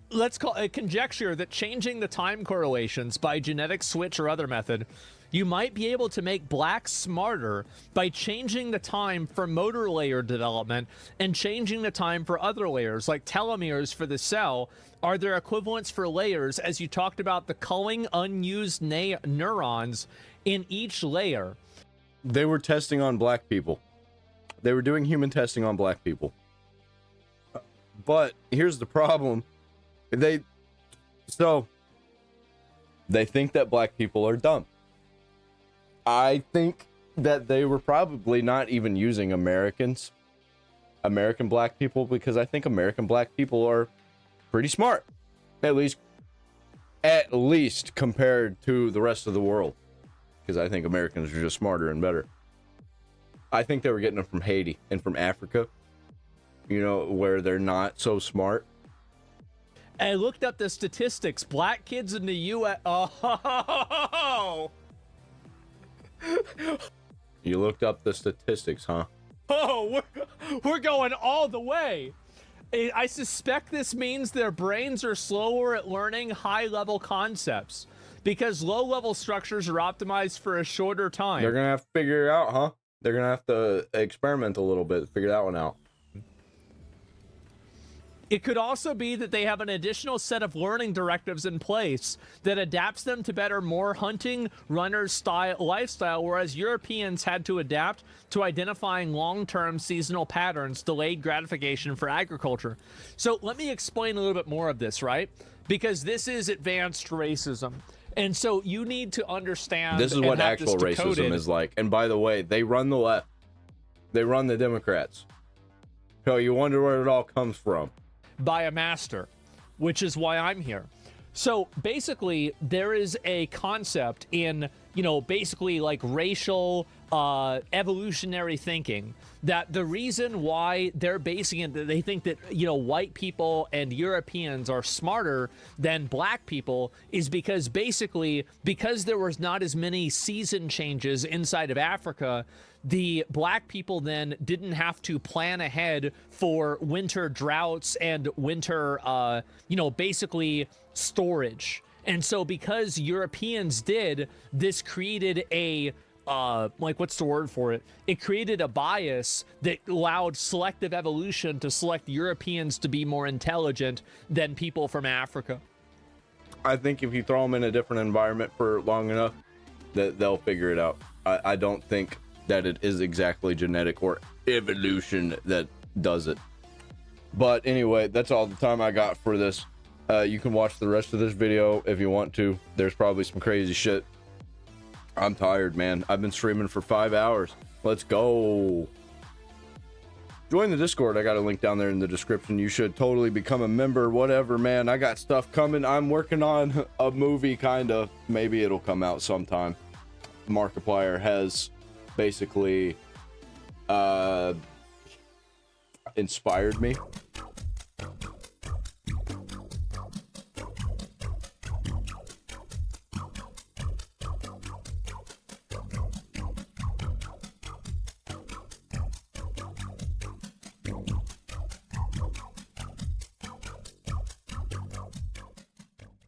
let's call a conjecture that changing the time correlations by genetic switch or other method, you might be able to make blacks smarter by changing the time for motor layer development and changing the time for other layers, like telomeres for the cell. Are there equivalents for layers, as you talked about the culling unused neurons in each layer? They were testing on black people. They were doing human testing on black people. But here's the problem. They think that black people are dumb. I think that they were probably not even using American black people, because I think American black people are pretty smart, at least compared to the rest of the world, because I think Americans are just smarter and better. I think they were getting them from Haiti and from Africa, where they're not so smart. I looked up the statistics. Black kids in the U.S. Oh. You looked up the statistics, huh? Oh, we're going all the way. I suspect this means their brains are slower at learning high-level concepts because low-level structures are optimized for a shorter time. They're going to have to figure it out, huh? They're going to have to experiment a little bit to figure that one out. It could also be that they have an additional set of learning directives in place that adapts them to better more hunting runner lifestyle, whereas Europeans had to adapt to identifying long-term seasonal patterns, delayed gratification for agriculture. So let me explain a little bit more of this, right? Because this is advanced racism. And so you need to understand. This is what actual racism is like. And by the way, they run the left. They run the Democrats. So you wonder where it all comes from. By a master, which is why I'm here. So basically, there is a concept in, basically like racial evolutionary thinking, that the reason why they're basing it, that they think that, white people and Europeans are smarter than black people, is because there was not as many season changes inside of Africa, the black people then didn't have to plan ahead for winter droughts and winter, basically storage. And so because Europeans did, this created a, what's the word for it? It created a bias that allowed selective evolution to select Europeans to be more intelligent than people from Africa. I think if you throw them in a different environment for long enough, that they'll figure it out. I don't think that it is exactly genetic or evolution that does it. But anyway, that's all the time I got for this. You can watch the rest of this video if you want to. There's probably some crazy shit. I'm tired, man. I've been streaming for 5 hours. Let's go. Join the Discord. I got a link down there in the description. You should totally become a member. Whatever, man. I got stuff coming. I'm working on a movie, kind of. Maybe it'll come out sometime. Markiplier has basically inspired me